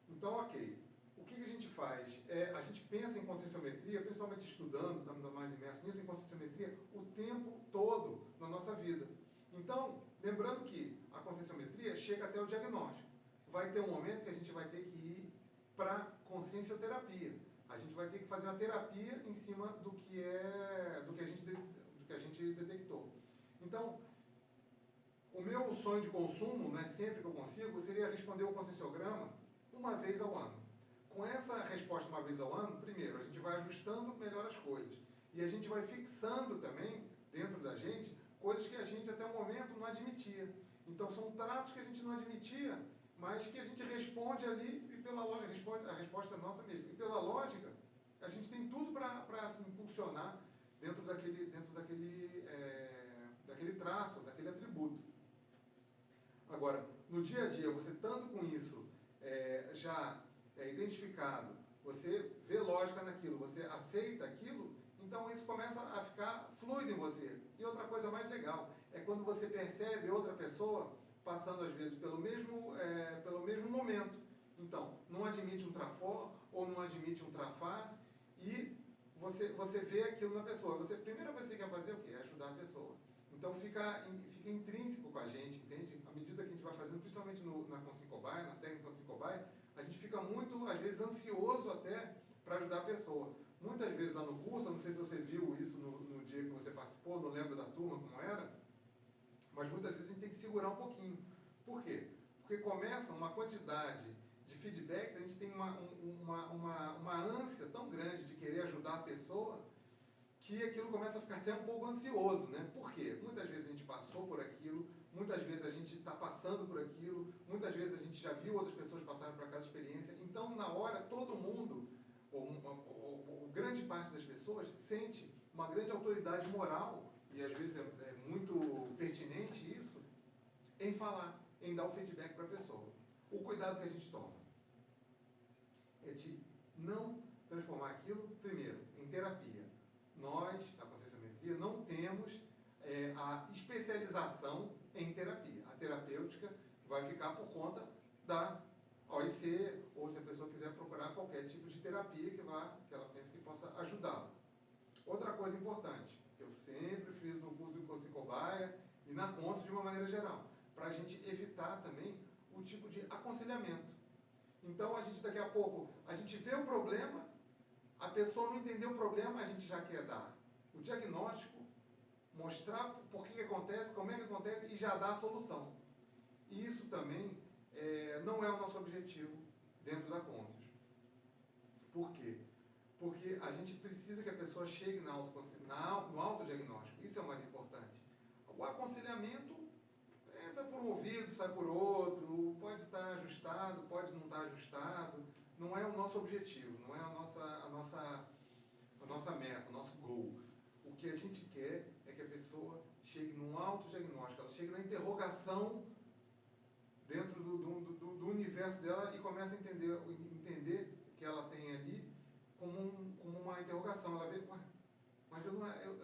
Então, ok. O que a gente faz? A gente pensa em conscienciometria, principalmente estudando, estamos mais imersos nisso, em conscienciometria, o tempo todo na nossa vida. Então, lembrando que a conscienciometria chega até o diagnóstico. Vai ter um momento que a gente vai ter que ir para consciencioterapia. A gente vai ter que fazer uma terapia em cima do que a gente detectou. Então, o meu sonho de consumo, não é sempre que eu consigo, seria responder o conscienciograma uma vez ao ano. Com essa resposta uma vez ao ano, primeiro, a gente vai ajustando melhor as coisas. E a gente vai fixando também, dentro da gente, coisas que a gente até o momento não admitia. Então, são traços que a gente não admitia, mas que a gente responde ali, e pela lógica, a resposta é nossa mesmo. E pela lógica, a gente tem tudo para se impulsionar dentro daquele traço, daquele atributo. Agora, no dia a dia, você tanto com isso já identificado, você vê lógica naquilo, você aceita aquilo, então isso começa a ficar fluido em você. E outra coisa mais legal é quando você percebe outra pessoa passando às vezes pelo mesmo momento. Então, não admite um trafor ou não admite um trafar e você vê aquilo na pessoa. A primeira coisa que você quer fazer é o quê? É ajudar a pessoa. Então fica intrínseco com a gente, entende? À medida que a gente vai fazendo, principalmente na Consciência Cobaia, na técnica Consciência Cobaia, a gente fica muito, às vezes, ansioso até para ajudar a pessoa. Muitas vezes lá no curso, eu não sei se você viu isso no dia que você participou, não lembro da turma como era, mas muitas vezes a gente tem que segurar um pouquinho. Por quê? Porque começa uma quantidade de feedbacks, a gente tem uma ânsia tão grande de querer ajudar a pessoa, que aquilo começa a ficar até um pouco ansioso, né? Por quê? Muitas vezes a gente passou por aquilo, muitas vezes a gente está passando por aquilo, muitas vezes a gente já viu outras pessoas passarem por aquela experiência. Então, na hora, todo mundo, ou grande parte das pessoas, sente uma grande autoridade moral, e às vezes é muito pertinente isso, em falar, em dar o feedback para a pessoa. O cuidado que a gente toma é de não transformar aquilo, primeiro, em terapia. Nós, na conscienciometria, não temos a especialização em terapia. A terapêutica vai ficar por conta da OIC, ou se a pessoa quiser procurar qualquer tipo de terapia que ela pense que possa ajudá-la. Outra coisa importante, que eu sempre friso no curso de Consciência Cobaia e na Consciência de uma maneira geral, para a gente evitar também o tipo de aconselhamento. Então, daqui a pouco, a gente vê o problema, a pessoa não entendeu o problema, a gente já quer dar o diagnóstico, mostrar por que acontece, como é que acontece e já dar a solução. E isso também não é o nosso objetivo dentro da Consciência. Por quê? Porque a gente precisa que a pessoa chegue no autodiagnóstico. Isso é o mais importante. O aconselhamento entra por um ouvido, sai por outro, pode estar ajustado, pode não estar ajustado. Não é o nosso objetivo, não é a nossa meta, o nosso goal. O que a gente quer é que a pessoa chegue num autodiagnóstico, ela chegue na interrogação dentro do universo dela e comece a entender que ela tem ali como uma interrogação. Ela vê, mas eu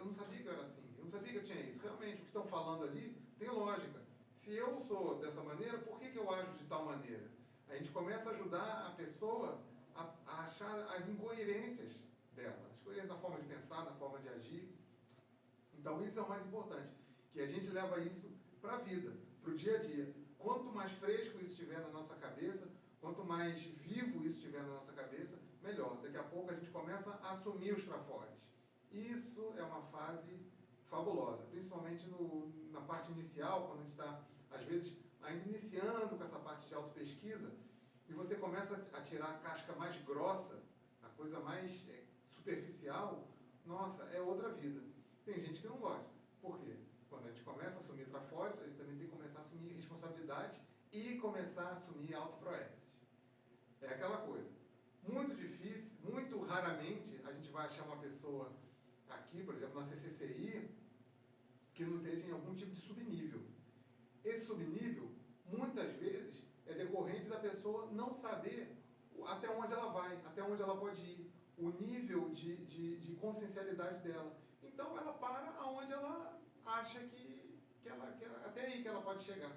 não sabia que eu era assim, eu não sabia que eu tinha isso. Realmente, o que estão falando ali tem lógica. Se eu sou dessa maneira, por que eu ajo de tal maneira? A gente começa a ajudar a pessoa a achar as incoerências dela, as incoerências na forma de pensar, na forma de agir. Então isso é o mais importante, que a gente leva isso para a vida, para o dia a dia. Quanto mais fresco isso estiver na nossa cabeça, quanto mais vivo isso estiver na nossa cabeça, melhor. Daqui a pouco a gente começa a assumir os trafores. Isso é uma fase fabulosa, principalmente na parte inicial, quando a gente está, às vezes, ainda iniciando com essa parte de autopesquisa, e você começa a tirar a casca mais grossa, a coisa mais superficial, nossa, é outra vida. Tem gente que não gosta. Por quê? Quando a gente começa a assumir trafores, a gente também tem que começar a assumir responsabilidade e começar a assumir autoproexes. É aquela coisa. Muito difícil, muito raramente, a gente vai achar uma pessoa aqui, por exemplo, na CCCI, que não esteja em algum tipo de subnível. Esse subnível, muitas vezes, é decorrente da pessoa não saber até onde ela vai, até onde ela pode ir, o nível de consciencialidade dela. Então, ela para aonde ela acha que até aí que ela pode chegar.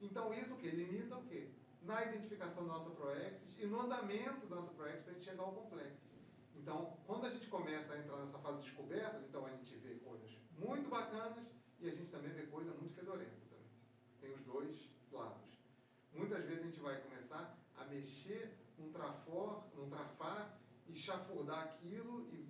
Então, isso o quê? Limita o quê? Na identificação da nossa proexis e no andamento da nossa proexis para a gente chegar ao complexo. Então, quando a gente começa a entrar nessa fase de descoberta, então a gente vê coisas muito bacanas e a gente também vê coisa muito fedorenta também. Tem os dois lados. Muitas vezes a gente vai começar a mexer num trafar e chafurdar aquilo e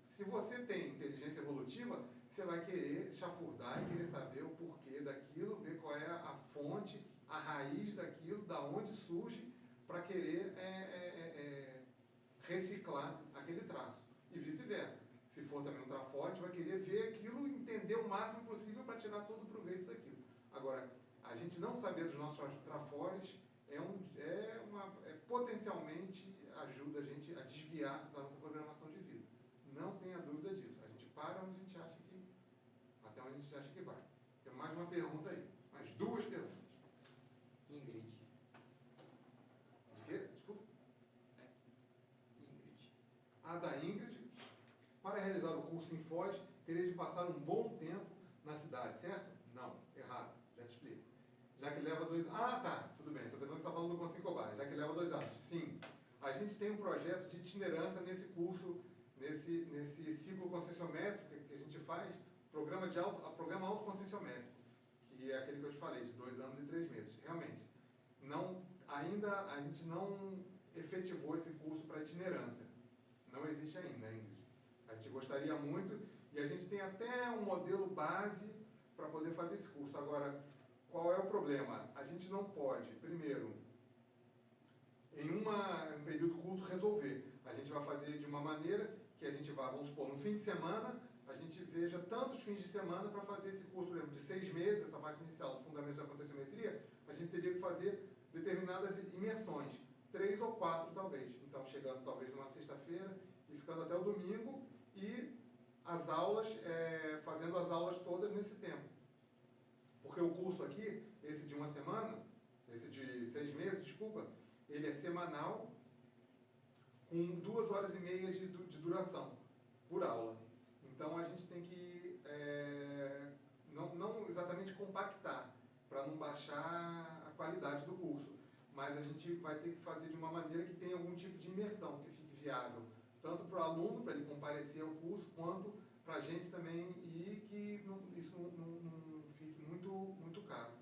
se você tem inteligência evolutiva, você vai querer chafurdar e querer saber o porquê daquilo, ver qual é a fonte, a raiz daquilo, da onde surge, para querer reciclar aquele traço. E vice-versa. Se for também um trafote, vai querer ver aquilo e entender o máximo possível para tirar todo o proveito daquilo. Agora, a gente não saber dos nossos trafores potencialmente ajuda a gente a desviar da nossa programação de vida. Não tenha dúvida disso. A gente para onde a gente acha que... até onde a gente acha que vai. Tem mais uma pergunta aí. Mais duas perguntas. Ingrid. De quê? Desculpa. Ingrid. A da Ingrid. Para realizar o curso em Foz, teria de passar um bom tempo na cidade, certo? Não. Errado. Já te explico. Já que leva 2 anos... Ah, tá. Tudo bem. Estou pensando que você está falando do Consim Cobaia. Já que leva 2 anos. Sim. A gente tem um projeto de itinerância nesse curso, nesse ciclo conscienciométrico que a gente faz, programa autoconscienciométrico, que é aquele que eu te falei, de 2 anos e 3 meses. Realmente, ainda a gente não efetivou esse curso para itinerância. Não existe ainda, Ingrid. A gente gostaria muito e a gente tem até um modelo base para poder fazer esse curso. Agora, qual é o problema? A gente não pode, primeiro, em um período curto, resolver. A gente vai fazer de uma maneira que a gente vai, vamos supor, no fim de semana, a gente veja tantos fins de semana para fazer esse curso, por exemplo, de 6 meses, essa parte inicial do Fundamentos da Conscienciometria, a gente teria que fazer determinadas imersões, 3 ou 4 talvez. Então, chegando talvez numa sexta-feira e ficando até o domingo e as aulas, fazendo as aulas todas nesse tempo. Porque o curso aqui, esse de uma semana, esse de 6 meses, desculpa, ele é semanal, com 2 horas e meia de duração por aula. Então a gente tem que não exatamente compactar, para não baixar a qualidade do curso, mas a gente vai ter que fazer de uma maneira que tenha algum tipo de imersão, que fique viável, tanto para o aluno, para ele comparecer ao curso, quanto para a gente também ir, que isso não fique muito caro.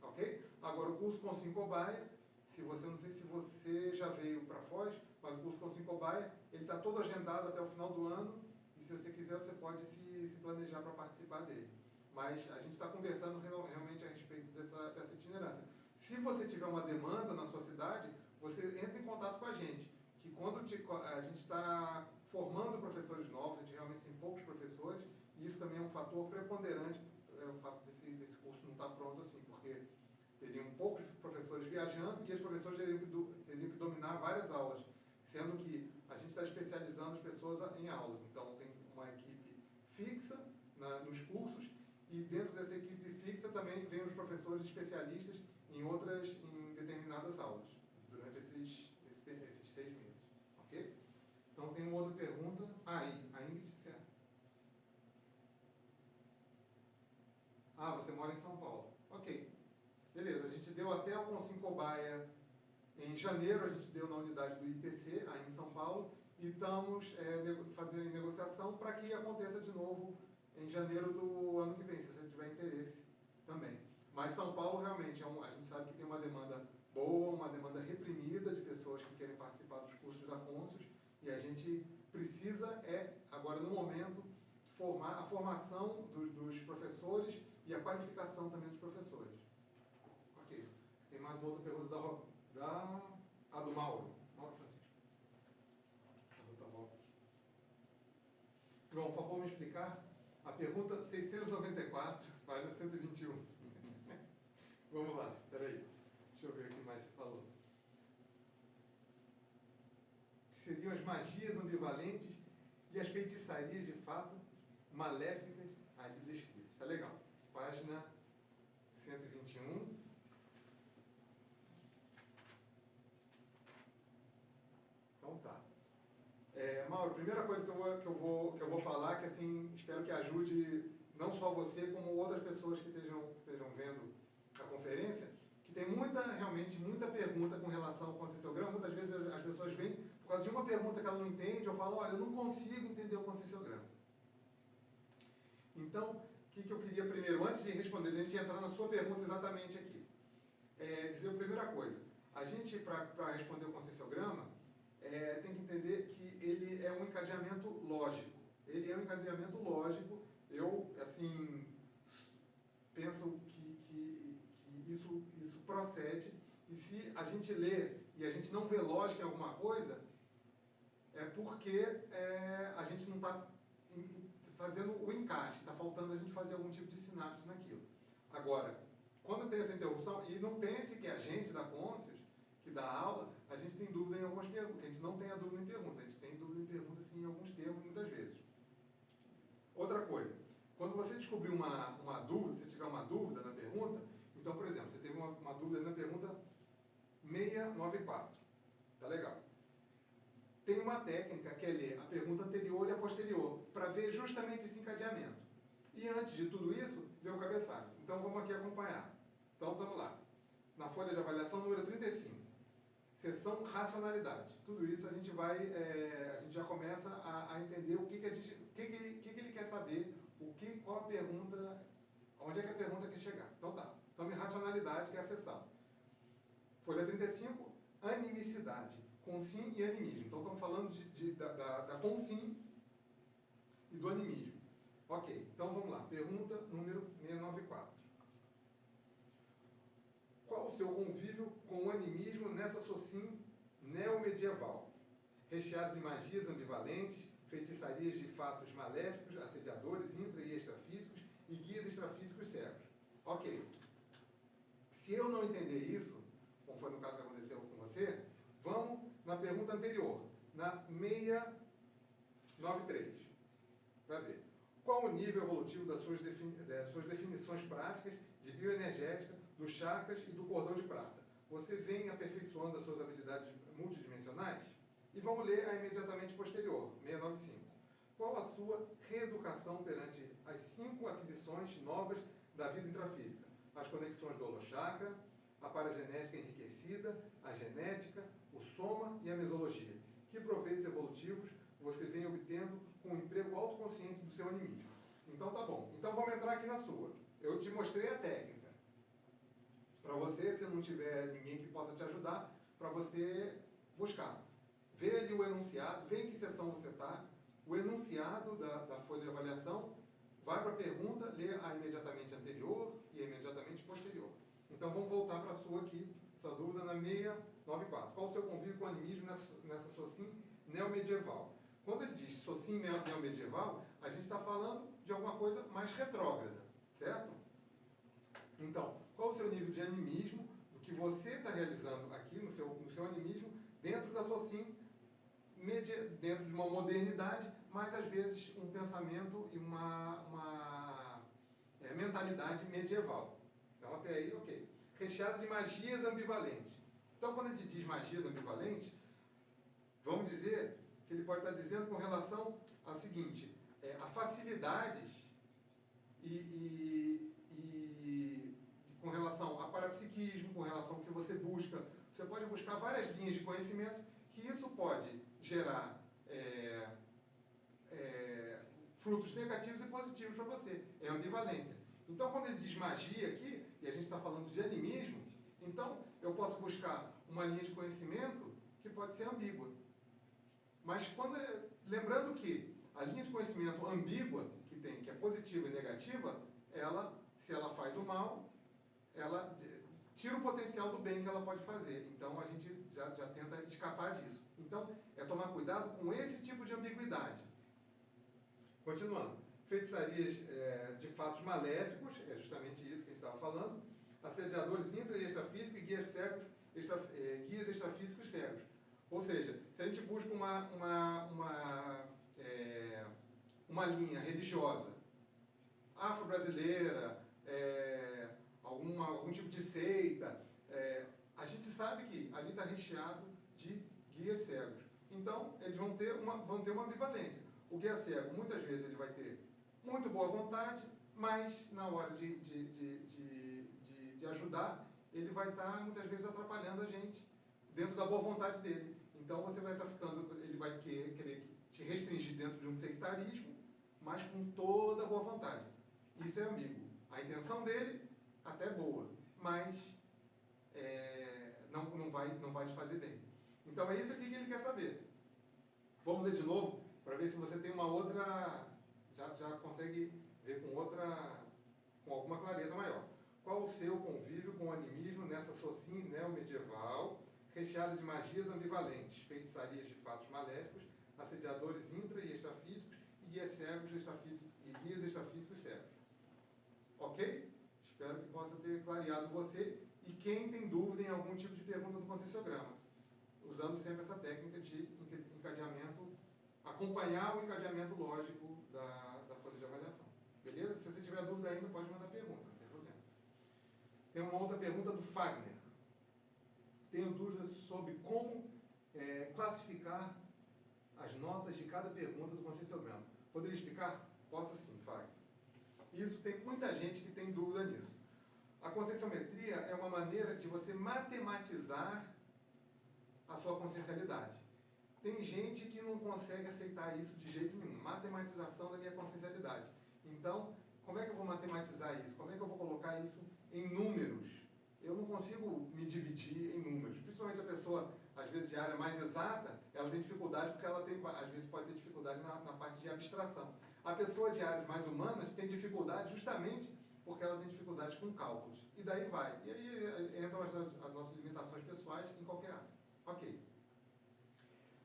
Ok? Agora o curso Consim Cobaia, não sei se você já veio para Foz, mas o curso Consim Cobaia, ele está todo agendado até o final do ano, e se você quiser, você pode se planejar para participar dele. Mas a gente está conversando realmente a respeito dessa itinerância. Se você tiver uma demanda na sua cidade, você entra em contato com a gente, que quando a gente está formando professores novos, a gente realmente tem poucos professores, e isso também é um fator preponderante, o fato desse curso não estar pronto assim, porque teriam poucos professores viajando e esses professores teriam que dominar várias aulas, sendo que a gente está especializando as pessoas em aulas. Então, tem uma equipe fixa nos cursos e dentro dessa equipe fixa também vem os professores especialistas em determinadas aulas, durante esses 6 meses. Ok? Então, tem uma outra pergunta. Aí, a Ingrid, certo? Ah, você mora em São Paulo. Ok. Beleza, a gente deu até o Consim Cobaia Em janeiro, a gente deu na unidade do IPC, aí em São Paulo, e estamos fazendo negociação para que aconteça de novo em janeiro do ano que vem, se você tiver interesse também. Mas São Paulo realmente, a gente sabe que tem uma demanda boa, uma demanda reprimida de pessoas que querem participar dos cursos da Consus, e a gente precisa, agora no momento, formar a formação dos professores e a qualificação também dos professores. Ok. Tem mais uma outra pergunta do Mauro. Mauro Francisco. João, por favor, me explicar a pergunta 694, página 121. Vamos lá, peraí. Deixa eu ver o que mais você falou. Que seriam as magias ambivalentes e as feitiçarias de fato maléficas ali descritas. Tá legal. Página 121. Então tá. Mauro, primeira coisa que eu vou falar, que assim, espero que ajude não só você, como outras pessoas que estejam vendo a conferência, que tem realmente muita pergunta com relação ao conscienciograma. Muitas vezes as pessoas vêm por causa de uma pergunta que ela não entende, eu falo, olha, eu não consigo entender o conscienciograma. Então, o que eu queria primeiro, antes de responder, a gente entrar na sua pergunta exatamente aqui, dizer a primeira coisa. A gente, para responder o conscienciograma, tem que entender que ele é um encadeamento lógico. Ele é um encadeamento lógico. Eu, assim, penso que isso procede. E se a gente lê e a gente não vê lógica em alguma coisa, é porque a gente não está fazendo o encaixe. Está faltando a gente fazer algum tipo de sinapse naquilo. Agora, quando tem essa interrupção, e não pense que a gente da Conscious, que dá aula, a gente tem dúvida em algumas perguntas. A gente não tem a dúvida em perguntas, a gente tem dúvida em perguntas sim, em alguns termos, muitas vezes. Outra coisa, quando você descobrir uma dúvida, se tiver uma dúvida na pergunta, então, por exemplo, você teve uma dúvida na pergunta 694. Tá legal. Tem uma técnica que é ler a pergunta anterior e a posterior, para ver justamente esse encadeamento. E antes de tudo isso, ver o cabeçalho. Então, vamos aqui acompanhar. Então, estamos lá. Na folha de avaliação, número 35. Seção racionalidade. Tudo isso a gente já começa a entender o que ele quer saber, qual a pergunta, onde é que a pergunta quer chegar. Então tá. Então, racionalidade, que é a seção. Folha 35, animicidade. Consim e animismo. Então, estamos falando da consim e do animismo. Ok, então vamos lá. Pergunta número 694. Qual o seu convívio com o animismo nessa socin neomedieval? Recheados de magias ambivalentes, feitiçarias de fatos maléficos, assediadores intra- e extrafísicos e guias extrafísicos cegos. Ok. Se eu não entender isso, como foi no caso que aconteceu com você, vamos na pergunta anterior, na 693, para ver. Qual o nível evolutivo das suas definições práticas de bioenergética, dos chakras e do cordão de prata? Você vem aperfeiçoando as suas habilidades multidimensionais? E vamos ler a imediatamente posterior, 695. Qual a sua reeducação perante as 5 aquisições novas da vida intrafísica? As conexões do holochakra, a paragenética enriquecida, a genética, o soma e a mesologia. Que proveitos evolutivos você vem obtendo com o emprego autoconsciente do seu animismo? Então tá bom. Então vamos entrar aqui na sua. Eu te mostrei a técnica. Para você, se não tiver ninguém que possa te ajudar, para você buscar. Vê ali o enunciado, vê em que seção você está, o enunciado da folha de avaliação, vai para a pergunta, lê a imediatamente anterior e a imediatamente posterior. Então vamos voltar para a sua aqui, essa dúvida na 694. Qual o seu convívio com o animismo nessa socin neomedieval? Quando ele diz socin neomedieval, a gente está falando de alguma coisa mais retrógrada, certo? Então, qual o seu nível de animismo, do que você está realizando aqui no seu animismo, dentro da socin, dentro de uma modernidade, mas às vezes um pensamento e uma mentalidade medieval. Então, até aí, ok. Recheado de magias ambivalentes. Então, quando a gente diz magias ambivalentes, vamos dizer que ele pode estar dizendo com relação a seguinte, a facilidades com relação a parapsiquismo, com relação ao que você busca. Você pode buscar várias linhas de conhecimento, que isso pode gerar frutos negativos e positivos para você. É ambivalência. Então, quando ele diz magia aqui, e a gente está falando de animismo, então eu posso buscar uma linha de conhecimento que pode ser ambígua. Mas lembrando que a linha de conhecimento ambígua, que é positiva e negativa, se ela faz o mal, ela tira o potencial do bem que ela pode fazer. Então, a gente já tenta escapar disso. Então, é tomar cuidado com esse tipo de ambiguidade. Continuando. Feitiçarias de fatos maléficos, é justamente isso que a gente estava falando. Assediadores intra- e extrafísicos e guias cegos, guias extrafísicos cegos. Ou seja, se a gente busca uma linha religiosa afro-brasileira, algum tipo de seita, a gente sabe que ali está recheado de guias cegos. Então, eles vão ter uma ambivalência. O guia cego, muitas vezes, ele vai ter muito boa vontade, mas na hora de ajudar, ele vai estar, muitas vezes, atrapalhando a gente dentro da boa vontade dele. Então, você vai estar ele vai querer te restringir dentro de um sectarismo, mas com toda a boa vontade. Isso é ambíguo. A intenção dele, até boa, mas não vai te fazer bem. Então, é isso aqui que ele quer saber. Vamos ler de novo, para ver se você tem uma outra... Já consegue ver com alguma clareza maior. Qual o seu convívio com o animismo nessa sociedade neo-medieval, recheada de magias ambivalentes, feitiçarias de fatos maléficos, assediadores intra- e extrafísicos e guias cegos e guias extrafísicos cegos? Ok? Espero que possa ter clareado você e quem tem dúvida em algum tipo de pergunta do conscienciograma, usando sempre essa técnica de encadeamento, acompanhar o encadeamento lógico da folha de avaliação. Beleza? Se você tiver dúvida ainda, pode mandar pergunta, não tem problema. Tem uma outra pergunta do Fagner. Tenho dúvidas sobre como classificar as notas de cada pergunta do conscienciograma. Poderia explicar? Posso sim, Fagner. Isso tem muita gente que tem dúvida nisso. A conscienciometria é uma maneira de você matematizar a sua consciencialidade. Tem gente que não consegue aceitar isso de jeito nenhum. Matematização da minha consciencialidade. Então, como é que eu vou matematizar isso? Como é que eu vou colocar isso em números? Eu não consigo me dividir em números. Principalmente a pessoa, às vezes, de área mais exata, ela tem dificuldade porque ela tem, às vezes, pode ter dificuldade na parte de abstração. A pessoa de áreas mais humanas tem dificuldade justamente porque ela tem dificuldade com cálculos. E daí vai. E aí entram as nossas limitações pessoais em qualquer área. Ok.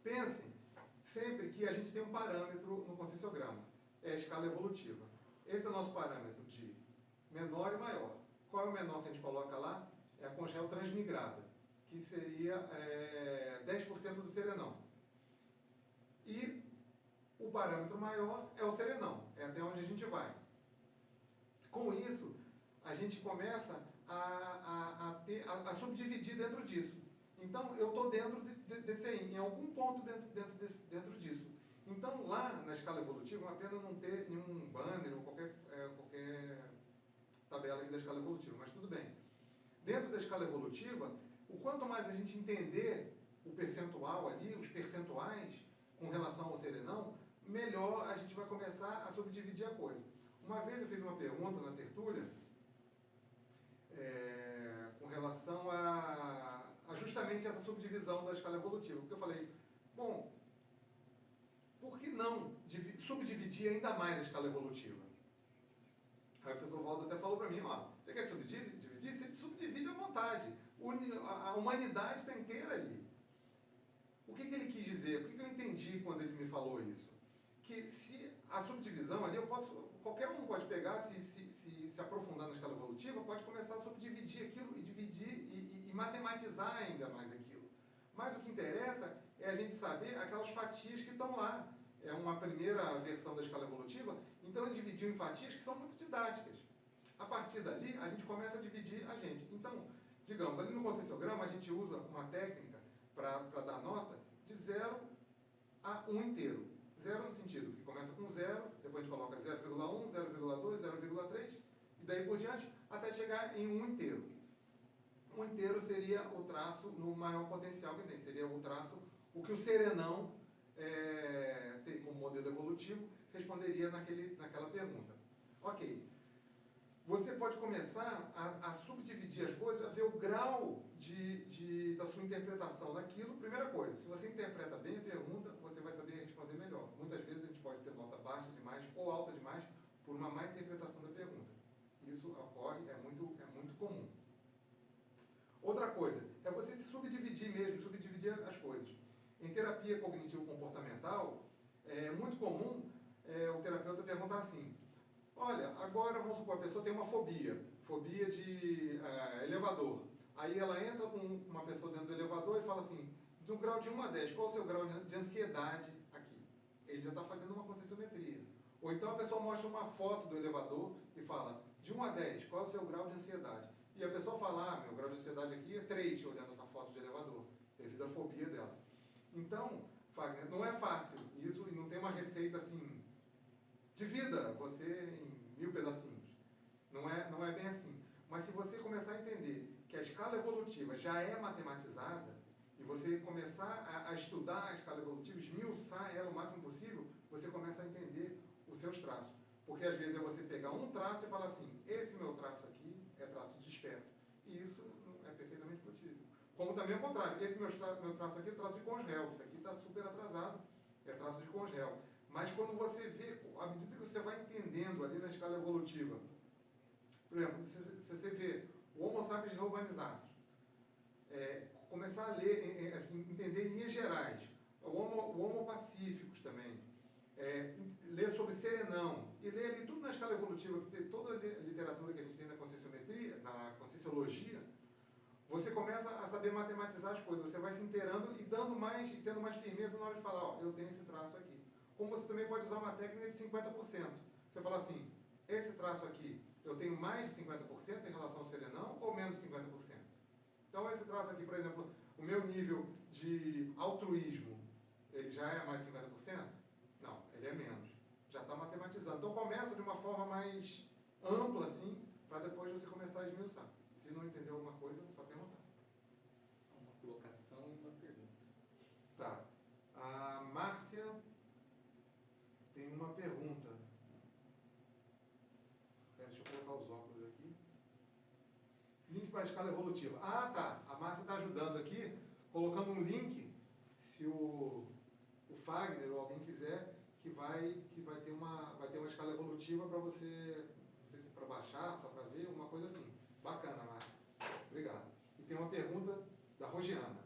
Pensem sempre que a gente tem um parâmetro no conscienciograma. É a escala evolutiva. Esse é o nosso parâmetro de menor e maior. Qual é o menor que a gente coloca lá? É a congel transmigrada, que seria 10% do serenão. E o parâmetro maior é o serenão, é até onde a gente vai. Com isso, a gente começa a subdividir dentro disso. Então, eu estou dentro desse aí, em algum ponto dentro disso. Então, lá na escala evolutiva, é uma pena não ter nenhum banner ou qualquer tabela aqui da escala evolutiva, mas tudo bem. Dentro da escala evolutiva, o quanto mais a gente entender o percentual ali, os percentuais com relação ao serenão, melhor a gente vai começar a subdividir a coisa. Uma vez eu fiz uma pergunta na tertúlia com relação a justamente essa subdivisão da escala evolutiva, porque eu falei, bom, por que não subdividir ainda mais a escala evolutiva? Aí o professor Waldo até falou para mim, ó, você quer subdividir? Você subdivide à vontade. A humanidade está inteira ali. O que ele quis dizer? O que eu entendi quando ele me falou isso? Que se a subdivisão ali, qualquer um pode pegar, se aprofundar na escala evolutiva, pode começar a subdividir aquilo e dividir e matematizar ainda mais aquilo. Mas o que interessa é a gente saber aquelas fatias que estão lá. É uma primeira versão da escala evolutiva, então ele dividiu em fatias que são muito didáticas. A partir dali, a gente começa a dividir a gente. Então, digamos, ali no conscienciograma, a gente usa uma técnica para dar nota de 0 a 1 inteiro. 0 no sentido que começa com 0, depois a gente coloca 0,1, 0,2, 0,3, e daí por diante, até chegar em 1 inteiro. inteiro seria o traço no maior potencial que tem. Seria o traço, o que o serenão, tem como modelo evolutivo, responderia naquela pergunta. Ok. Você pode começar a subdividir as coisas, a ver o grau da sua interpretação daquilo. Primeira coisa, se você interpreta bem a pergunta, você vai saber responder melhor. Muitas vezes a gente pode ter nota baixa demais ou alta demais por uma má interpretação da pergunta. Isso ocorre, é muito comum. Outra coisa, é você se subdividir mesmo, subdividir as coisas. Em terapia cognitivo-comportamental, é muito comum o terapeuta perguntar assim: olha, agora vamos supor, a pessoa tem uma fobia de elevador. Aí ela entra com uma pessoa dentro do elevador e fala assim: do grau de 1 a 10, qual o seu grau de ansiedade aqui? Ele já está fazendo uma conscienciometria. Ou então a pessoa mostra uma foto do elevador e fala: de 1 a 10, qual é o seu grau de ansiedade? E a pessoa fala: meu grau de ansiedade aqui é 3, olhando essa foto de elevador, devido à fobia dela. Então, Fagner, não é fácil isso e não tem uma receita assim, divida você em 1000 pedacinhos. Não é bem assim. Mas se você começar a entender que a escala evolutiva já é matematizada, e você começar a estudar a escala evolutiva, esmiuçar ela o máximo possível, você começa a entender os seus traços. Porque às vezes é você pegar um traço e falar assim: esse meu traço aqui é traço de esperto. E isso é perfeitamente possível. Como também ao contrário, esse meu traço aqui é traço de congel. Isso aqui está super atrasado, é traço de congel. Mas quando você vê, à medida que você vai entendendo ali na escala evolutiva, por exemplo, se você vê o Homo sapiens reurbanizado, começar a ler, assim, entender em linhas gerais, o Homo pacíficos também, ler sobre serenão, e ler ali tudo na escala evolutiva, que tem toda a literatura que a gente tem na conscienciometria, na conscienciologia, você começa a saber matematizar as coisas, você vai se inteirando e tendo mais firmeza na hora de falar: ó, eu tenho esse traço aqui. Como você também pode usar uma técnica de 50%. Você fala assim: esse traço aqui, eu tenho mais de 50% em relação ao serenão ou menos de 50%? Então, esse traço aqui, por exemplo, o meu nível de altruísmo, ele já é mais de 50%? Não, ele é menos. Já está matematizando. Então, começa de uma forma mais ampla, assim, para depois você começar a esmiuçar. Se não entender alguma coisa, é só perguntar. Uma colocação e uma pergunta. Tá. A Márcia tem uma pergunta. Deixa eu colocar os óculos aqui. Link para a escala evolutiva. Ah, tá. A Márcia está ajudando aqui, colocando um link, se o Fagner ou alguém quiser, que vai ter uma escala evolutiva para você, não sei se para baixar, só para ver, uma coisa assim. Bacana, Márcia. Obrigado. E tem uma pergunta da Rogiana.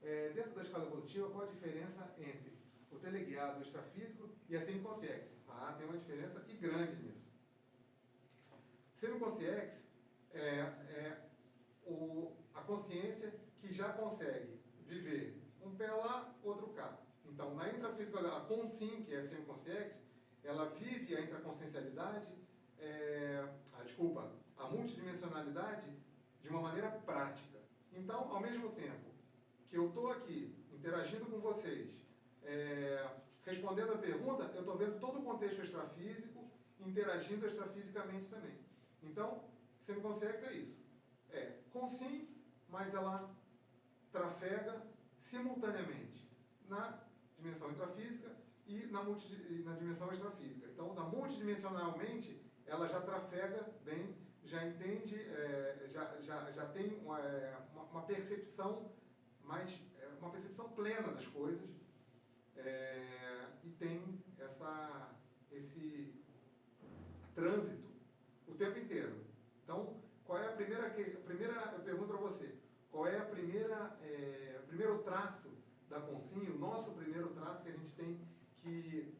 Dentro da escala evolutiva, qual a diferença entre o teleguiado extrafísico e a semiconsciência? Ah, tem uma diferença e grande nisso. Semiconsciência a consciência que já consegue viver um pé lá, outro cá. Então, na intrafísica, a consim, que é a semiconsciência, ela vive a intraconsciencialidade, a multidimensionalidade de uma maneira prática. Então, ao mesmo tempo que eu estou aqui interagindo com vocês, respondendo a pergunta, eu estou vendo todo o contexto extrafísico, interagindo extrafisicamente também. Então, semiconsciência é isso. Consim, mas ela trafega simultaneamente na dimensão intrafísica e na dimensão extrafísica. Então, multidimensionalmente, ela já trafega bem, já entende, já tem uma percepção uma percepção plena das coisas, e tem esse trânsito o tempo inteiro. Então, qual é a primeira eu pergunto para você, qual é o primeiro traço da consciência, o nosso primeiro traço que a gente tem que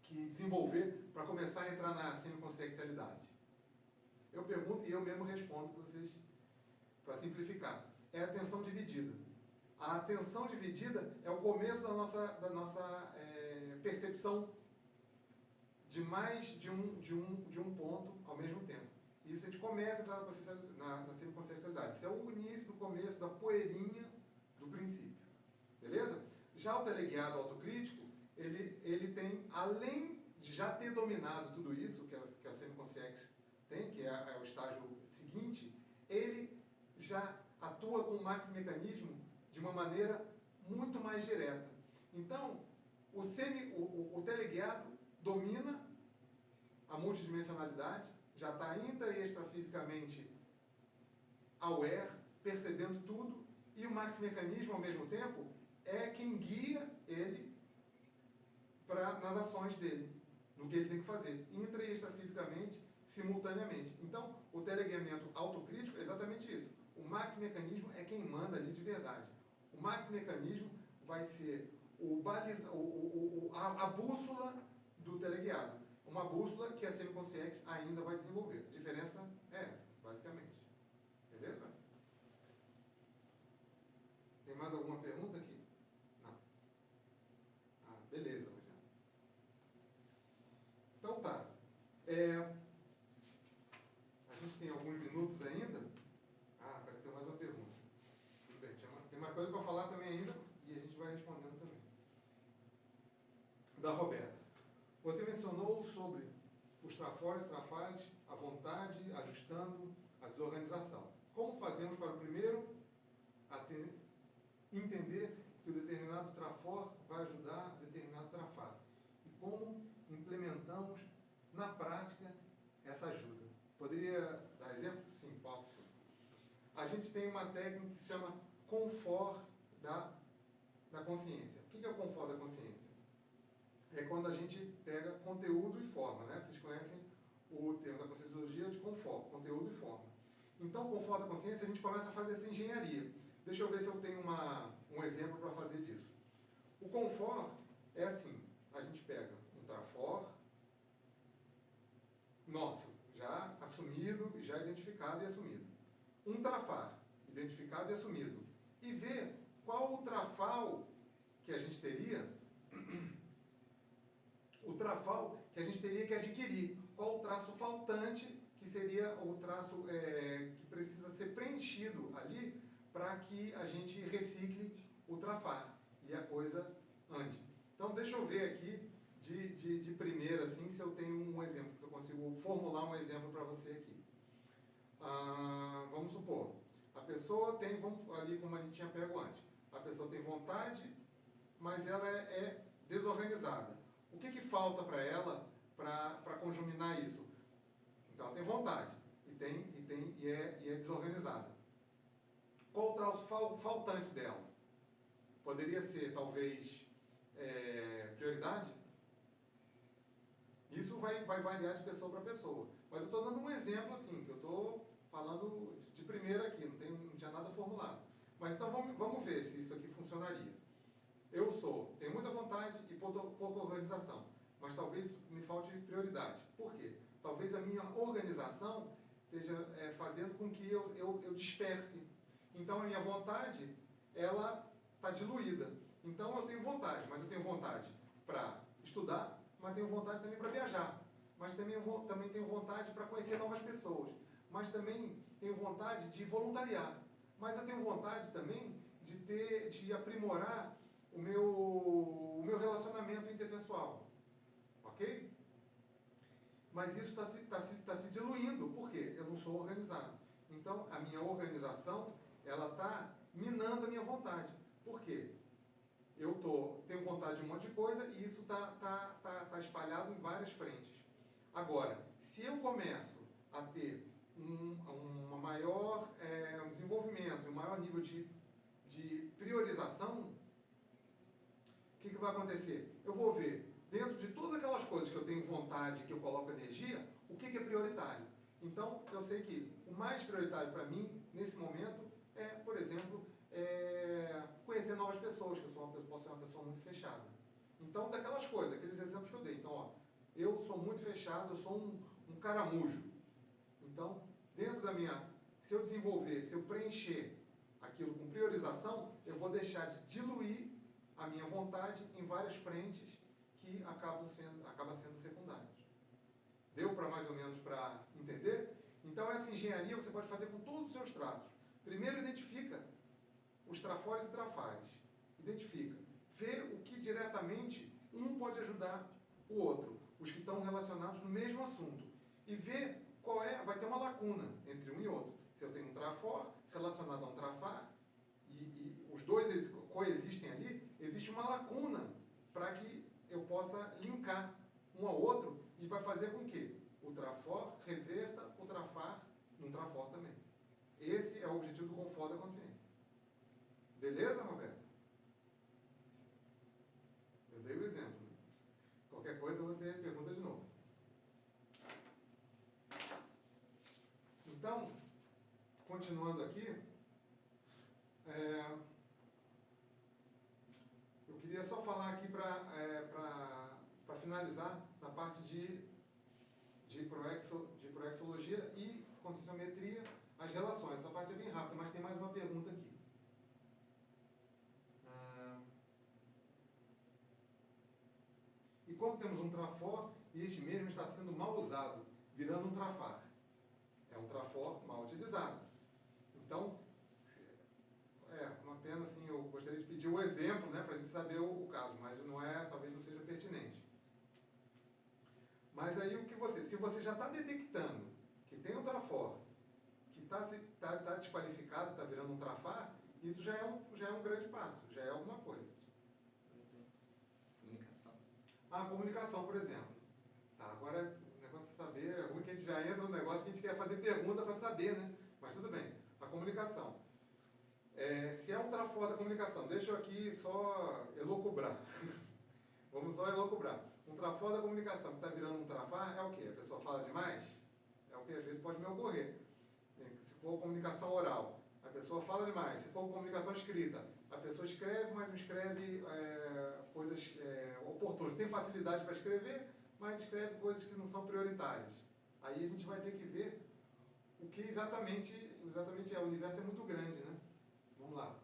desenvolver para começar a entrar na semiconsciencialidade? Eu pergunto e eu mesmo respondo para vocês, para simplificar. É a atenção dividida. A atenção dividida é o começo da nossa percepção de mais de um ponto ao mesmo tempo. Isso a gente começa a entrar na semiconsciencialidade. Isso é o início, do começo, da poeirinha do princípio. Beleza? Já o teleguiado autocrítico, ele tem, além de já ter dominado tudo isso, que a semiconsciência tem, que é o estágio seguinte, ele já atua com o maximecanismo de uma maneira muito mais direta. Então, o teleguiado domina a multidimensionalidade, já está intra e extrafisicamente aware, percebendo tudo, e o maximecanismo, ao mesmo tempo, é quem guia ele nas ações dele, no que ele tem que fazer, intra e extrafisicamente, simultaneamente. Então, o teleguiamento autocrítico é exatamente isso. O maximecanismo é quem manda ali de verdade. O maximecanismo vai ser a bússola do teleguiado. Uma bússola que a semiconsciência ainda vai desenvolver. A diferença é essa, basicamente. Beleza? Tem mais alguma pergunta aqui? Não. Ah, beleza, Rogério. Então tá. A gente tem alguns minutos ainda. Ah, apareceu mais uma pergunta. Tudo bem, tem mais coisa para falar também ainda e a gente vai respondendo também. Da Roberta. Você mencionou sobre os trafores, trafalhas, a vontade, ajustando a desorganização. Como fazemos para o primeiro entender que o determinado trafor vai ajudar determinado trafar? E como implementamos na prática essa ajuda? Poderia dar exemplo? Sim, posso sim. A gente tem uma técnica que se chama confort da consciência. O que é o confort da consciência? É quando a gente pega conteúdo e forma, né? Vocês conhecem o termo da Conscienciologia de confort, conteúdo e forma. Então, o confort da consciência, a gente começa a fazer essa engenharia. Deixa eu ver se eu tenho um exemplo para fazer disso. O confort é assim, a gente pega um trafor nosso, já assumido, já identificado e assumido. Um trafar, identificado e assumido. E ver qual o trafal que a gente teria, o trafal que a gente teria que adquirir. Qual o traço faltante que seria o traço que precisa ser preenchido ali para que a gente recicle o trafar e a coisa ande. Então, deixa eu ver aqui de primeira, assim, se eu tenho um exemplo, se eu consigo formular um exemplo para você aqui. Vamos supor, a pessoa tem, ali como a gente tinha pego antes, a pessoa tem vontade, mas ela é desorganizada. O que falta para ela para conjuminar isso? Então, ela tem vontade e é desorganizada. Qual o traço faltante dela? Poderia ser, talvez, prioridade? Isso vai variar de pessoa para pessoa. Mas eu estou dando um exemplo assim, que eu estou falando de primeira aqui, não tinha nada formulado. Mas então vamos ver se isso aqui funcionaria. Eu tenho muita vontade e pouca organização, mas talvez me falte prioridade. Por quê? Talvez a minha organização esteja fazendo com que eu disperse. Então a minha vontade, ela está diluída. Então eu tenho vontade, mas eu tenho vontade para estudar, mas tenho vontade também para viajar. Mas também tenho vontade para conhecer novas pessoas. Mas também tenho vontade de voluntariar. Mas eu tenho vontade também de aprimorar o meu relacionamento interpessoal. Ok? Mas isso está se diluindo. Por quê? Eu não sou organizado. Então, a minha organização, ela está minando a minha vontade. Por quê? Eu tenho vontade de um monte de coisa e isso tá espalhado em várias frentes. Agora, se eu começo a ter um maior desenvolvimento, um maior nível de priorização, o que vai acontecer? Eu vou ver, dentro de todas aquelas coisas que eu tenho vontade, que eu coloco energia, o que é prioritário. Então, eu sei que o mais prioritário para mim, nesse momento, é, por exemplo, conhecer novas pessoas, que eu posso ser uma pessoa muito fechada. Então, daquelas coisas, aqueles exemplos que eu dei. Então, eu sou muito fechado, eu sou um caramujo. Então, dentro da se eu desenvolver, se eu preencher aquilo com priorização, eu vou deixar de diluir a minha vontade em várias frentes que acabam sendo secundárias. Deu para mais ou menos para entender? Então, essa engenharia você pode fazer com todos os seus traços. Primeiro, identifica os trafores e trafares. Identifica. Vê o que diretamente um pode ajudar o outro. Os que estão relacionados no mesmo assunto. E vê vai ter uma lacuna entre um e outro. Se eu tenho um trafor relacionado a um trafar, e os dois coexistem ali, existe uma lacuna para que eu possa linkar um ao outro e vai fazer com que o trafor reverta o trafar num trafor também. Esse é o objetivo do confort da consciência. Beleza, Roberto? Eu dei o exemplo. Né? Qualquer coisa você pergunta de novo. Então, continuando aqui, eu queria só falar aqui para finalizar na parte de proexologia e conscienciometria, as relações. Essa parte é bem rápida, mas tem mais uma pergunta aqui. E quando temos um trafor e este mesmo está sendo mal usado, virando um trafar? É um trafor mal utilizado. Então, uma pena, assim, eu gostaria de pedir o exemplo, né, para a gente saber o caso, mas talvez não seja pertinente. Mas aí se você já está detectando que tem um trafor, que está desqualificado, está virando um trafar, isso já é um grande passo, já é alguma coisa. Por exemplo, comunicação. Comunicação, por exemplo. Tá, agora o negócio é saber, é ruim que a gente já entra no negócio que a gente quer fazer pergunta para saber, né? Mas tudo bem. A comunicação. Se é um trafor da comunicação, deixa eu aqui só elocubrar. Vamos só elocubrar. Um trafor da comunicação que está virando um trafar é o quê? A pessoa fala demais? É o que às vezes pode me ocorrer. Se for comunicação oral, a pessoa fala demais. Se for comunicação escrita, a pessoa escreve, mas não escreve coisas oportunas. Tem facilidade para escrever, mas escreve coisas que não são prioritárias. Aí a gente vai ter que ver o que exatamente é. O universo é muito grande, né? Vamos lá.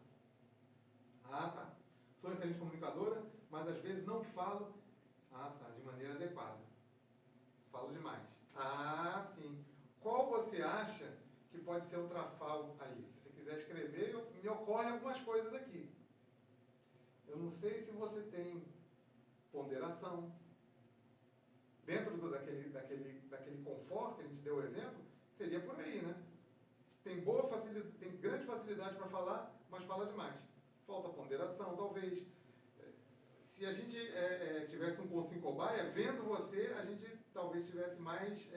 Tá. Sou excelente comunicadora, mas às vezes não falo de maneira adequada. Falo demais. Sim. Qual você acha que pode ser o trafal aí? Se você quiser escrever, me ocorrem algumas coisas aqui. Eu não sei se você tem ponderação. Dentro daquele conforto que a gente deu o exemplo, seria por aí, né? Tem grande facilidade para falar, mas fala demais. Falta ponderação, talvez. Se a gente tivesse um consciente cobaia, vendo você, a gente talvez tivesse mais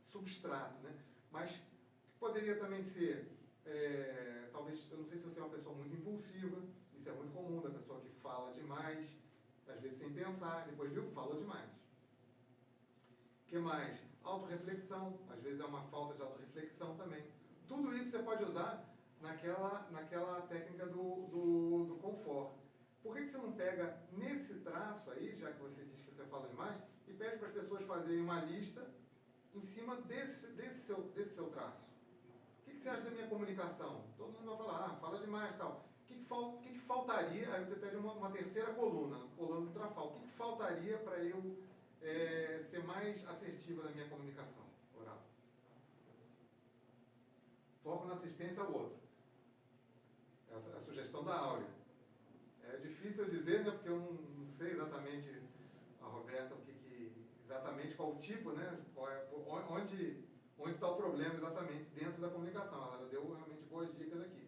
substrato, né? Mas poderia também ser, talvez, eu não sei se você é uma pessoa muito impulsiva, isso é muito comum, da pessoa que fala demais, às vezes sem pensar, depois viu que falou demais. O que mais? Autorreflexão, às vezes é uma falta de autorreflexão também. Tudo isso você pode usar naquela técnica do confort. Por que você não pega nesse traço aí, já que você diz que você fala demais, e pede para as pessoas fazerem uma lista em cima desse seu traço? O que você acha da minha comunicação? Todo mundo vai falar, fala demais e tal. O que faltaria? Aí você pede uma terceira coluna do trafal. O que faltaria para eu ser mais assertiva na minha comunicação oral? Foco na assistência ao outro. Essa é a sugestão da Áurea. É difícil eu dizer, né, porque eu não sei exatamente, a Roberta, exatamente qual o tipo, né, onde está o problema exatamente dentro da comunicação. Ela deu realmente boas dicas aqui.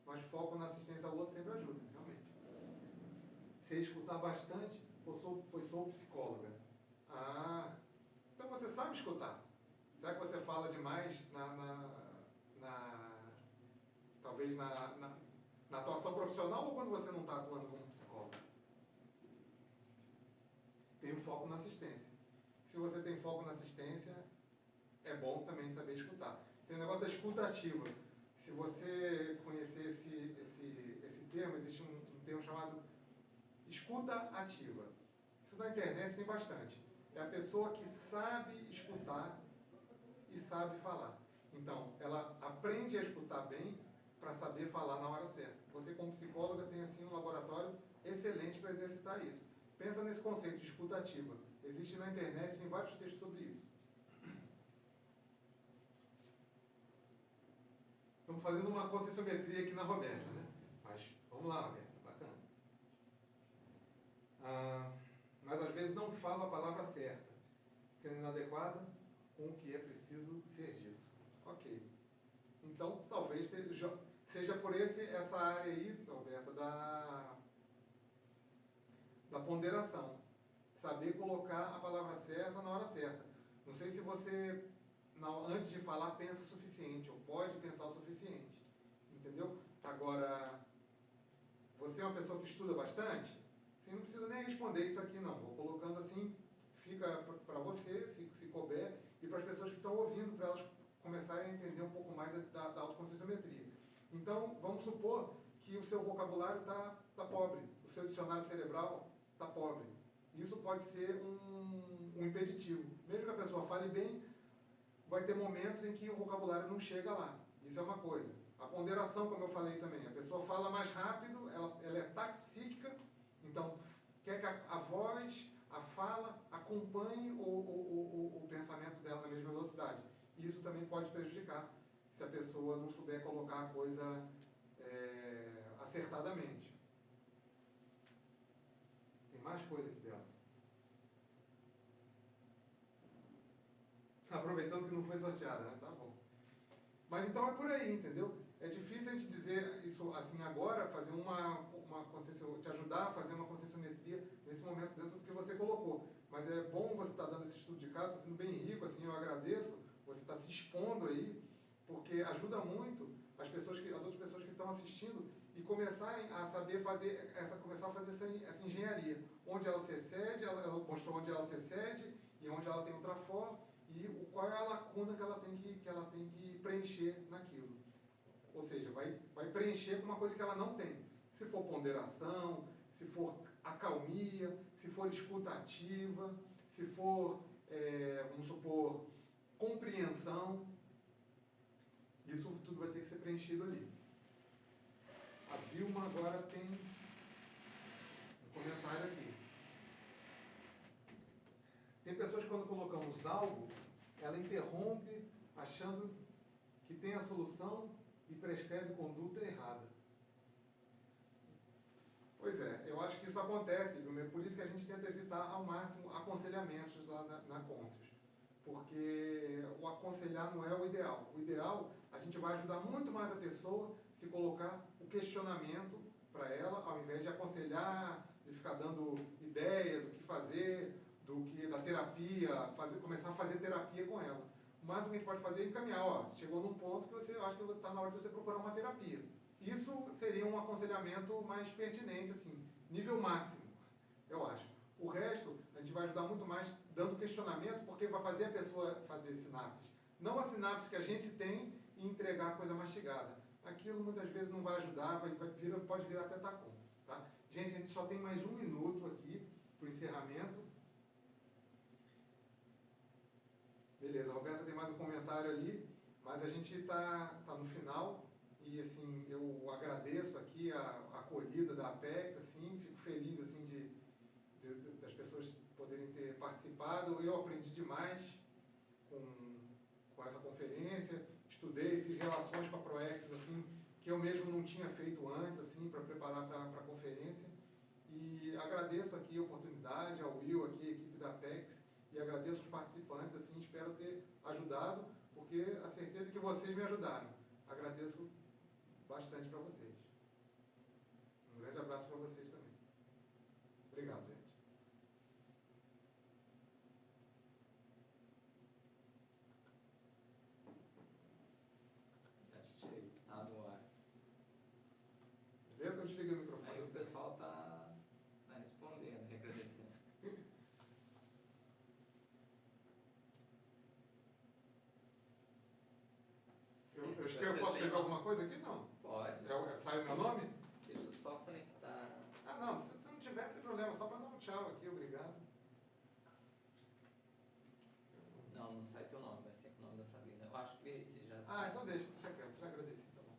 Mas foco na assistência ao outro sempre ajuda, realmente. Se escutar bastante, pois sou psicóloga. Então você sabe escutar. Será que você fala demais talvez na atuação profissional ou quando você não está atuando como psicólogo? Tem um foco na assistência. Se você tem foco na assistência, é bom também saber escutar. Tem o negócio da escuta ativa. Se você conhecer esse termo, existe um termo chamado escuta ativa. Isso na internet tem bastante. É a pessoa que sabe escutar e sabe falar. Então, ela aprende a escutar bem para saber falar na hora certa. Você, como psicóloga, tem assim um laboratório excelente para exercitar isso. Pensa nesse conceito de escuta ativa. Existe na internet, tem vários textos sobre isso. Estamos fazendo uma conscienciometria aqui na Roberta, né? Mas vamos lá, Roberta, bacana. Mas às vezes não fala a palavra certa, sendo inadequada com o que é preciso ser dito. Ok. Então, talvez seja por essa área aí, Roberta, da ponderação. Saber colocar a palavra certa na hora certa. Não sei se você, antes de falar, pensa o suficiente, ou pode pensar o suficiente. Entendeu? Agora, você é uma pessoa que estuda bastante? Você não precisa nem responder isso aqui, não. Vou colocando assim, fica para você, se couber, e para as pessoas que estão ouvindo, para elas começarem a entender um pouco mais da autoconscienciometria. Então, vamos supor que o seu vocabulário está pobre, o seu dicionário cerebral está pobre. Isso pode ser um impeditivo. Mesmo que a pessoa fale bem, vai ter momentos em que o vocabulário não chega lá. Isso é uma coisa. A ponderação, como eu falei também, a pessoa fala mais rápido, ela é taquipsíquica, então quer que a voz, a fala, acompanhe o pensamento dela na mesma velocidade. Isso também pode prejudicar se a pessoa não souber colocar a coisa acertadamente. Tem mais coisa aqui dela. Aproveitando que não foi sorteada, né? Tá bom. Mas então é por aí, entendeu? É difícil a gente dizer isso assim agora, fazer te ajudar a fazer uma conscienciometria nesse momento dentro do que você colocou. Mas é bom você estar dando esse estudo de casa, sendo bem rico, assim, eu agradeço, você está se expondo aí, porque ajuda muito as outras pessoas que estão assistindo e começarem a saber começar a fazer essa engenharia. Onde ela se excede, ela mostrou onde ela se excede e onde ela tem um trafor e qual é a lacuna que ela tem que preencher naquilo. Ou seja, vai preencher com uma coisa que ela não tem. Se for ponderação, se for acalmia, se for escuta ativa, se for, vamos supor, compreensão. Isso tudo vai ter que ser preenchido ali. A Vilma agora tem um comentário aqui. Tem pessoas que quando colocamos algo, ela interrompe achando que tem a solução e prescreve conduta errada. Pois é, eu acho que isso acontece, Vilma, por isso que a gente tenta evitar ao máximo aconselhamentos lá na Conscius. Porque o aconselhar não é o ideal. O ideal, a gente vai ajudar muito mais a pessoa se colocar o questionamento para ela, ao invés de aconselhar, de ficar dando ideia do que fazer, da terapia, começar a fazer terapia com ela. O máximo que a gente pode fazer é encaminhar. Chegou num ponto que você acha que está na hora de você procurar uma terapia. Isso seria um aconselhamento mais pertinente, assim, nível máximo, eu acho. O resto, a gente vai ajudar muito mais dando questionamento, porque vai fazer a pessoa fazer sinapses. Não a sinapse que a gente tem e entregar a coisa mastigada. Aquilo muitas vezes não vai ajudar, pode virar até tacom. Tá? Gente, a gente só tem mais 1 minuto aqui para o encerramento. Beleza, a Roberta tem mais um comentário ali, mas a gente está no final e assim, eu agradeço aqui a acolhida da Apex, assim, fico feliz assim, das pessoas poderem ter participado. Eu aprendi demais com essa conferência, estudei, fiz relações com a Proex, assim, que eu mesmo não tinha feito antes, assim, para preparar para a conferência. E agradeço aqui a oportunidade, ao Will, aqui, a equipe da Apex, e agradeço os participantes, assim, espero ter ajudado, porque a certeza é que vocês me ajudaram. Agradeço bastante para vocês. Um grande abraço para vocês também. Obrigado, gente. Já te tirei, tá no ar. Eu desliguei o microfone. Aí o pessoal tá respondendo, agradecendo. Eu posso escrever alguma coisa aqui? Não. Pode. Sai o meu nome? Deixa eu só conectar. Ah, não. Se não tiver, não tem problema. Só para dar um tchau aqui. Obrigado. Não, não sai teu nome, vai ser com o nome da Sabrina. Eu acho que esse já Ah, sai. então deixa quieto. Já agradeci, tá bom.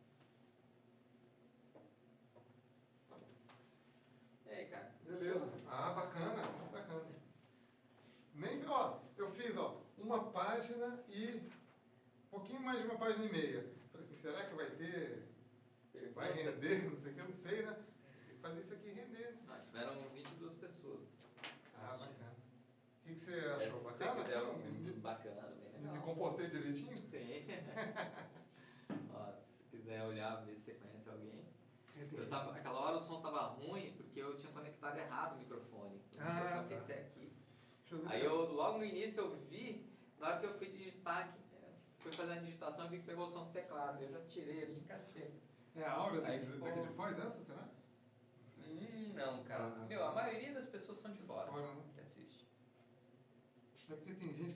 Tá bom. E aí, cara? Beleza. Ah, bacana. Muito bacana. Eu fiz, uma página e um pouquinho mais de 1,5 páginas. Falei assim, será que vai ter... Vai render? Não sei o que, eu não sei, né? Tem que fazer isso aqui render. Ah, tiveram 22 pessoas. Ah, bacana. O que você achou? Bacana? Bacana, bem legal. Me comportei direitinho? Sim. Ó, quiser olhar, ver se você conhece alguém. Entendi. Aquela hora o som tava ruim porque eu tinha conectado errado o microfone. O microfone tem que ser aqui. Deixa eu ver Aí se eu, logo no início eu vi, na hora que eu fui digitar, fui fazer a digitação, vi que pegou o som do teclado. Eu já tirei ali e encaixei. É a áurea Aí daqui ficou- de Foz essa, será? Não, cara. Ah, Meu, a maioria das pessoas são de fora Fora, né? que assiste. É porque tem gente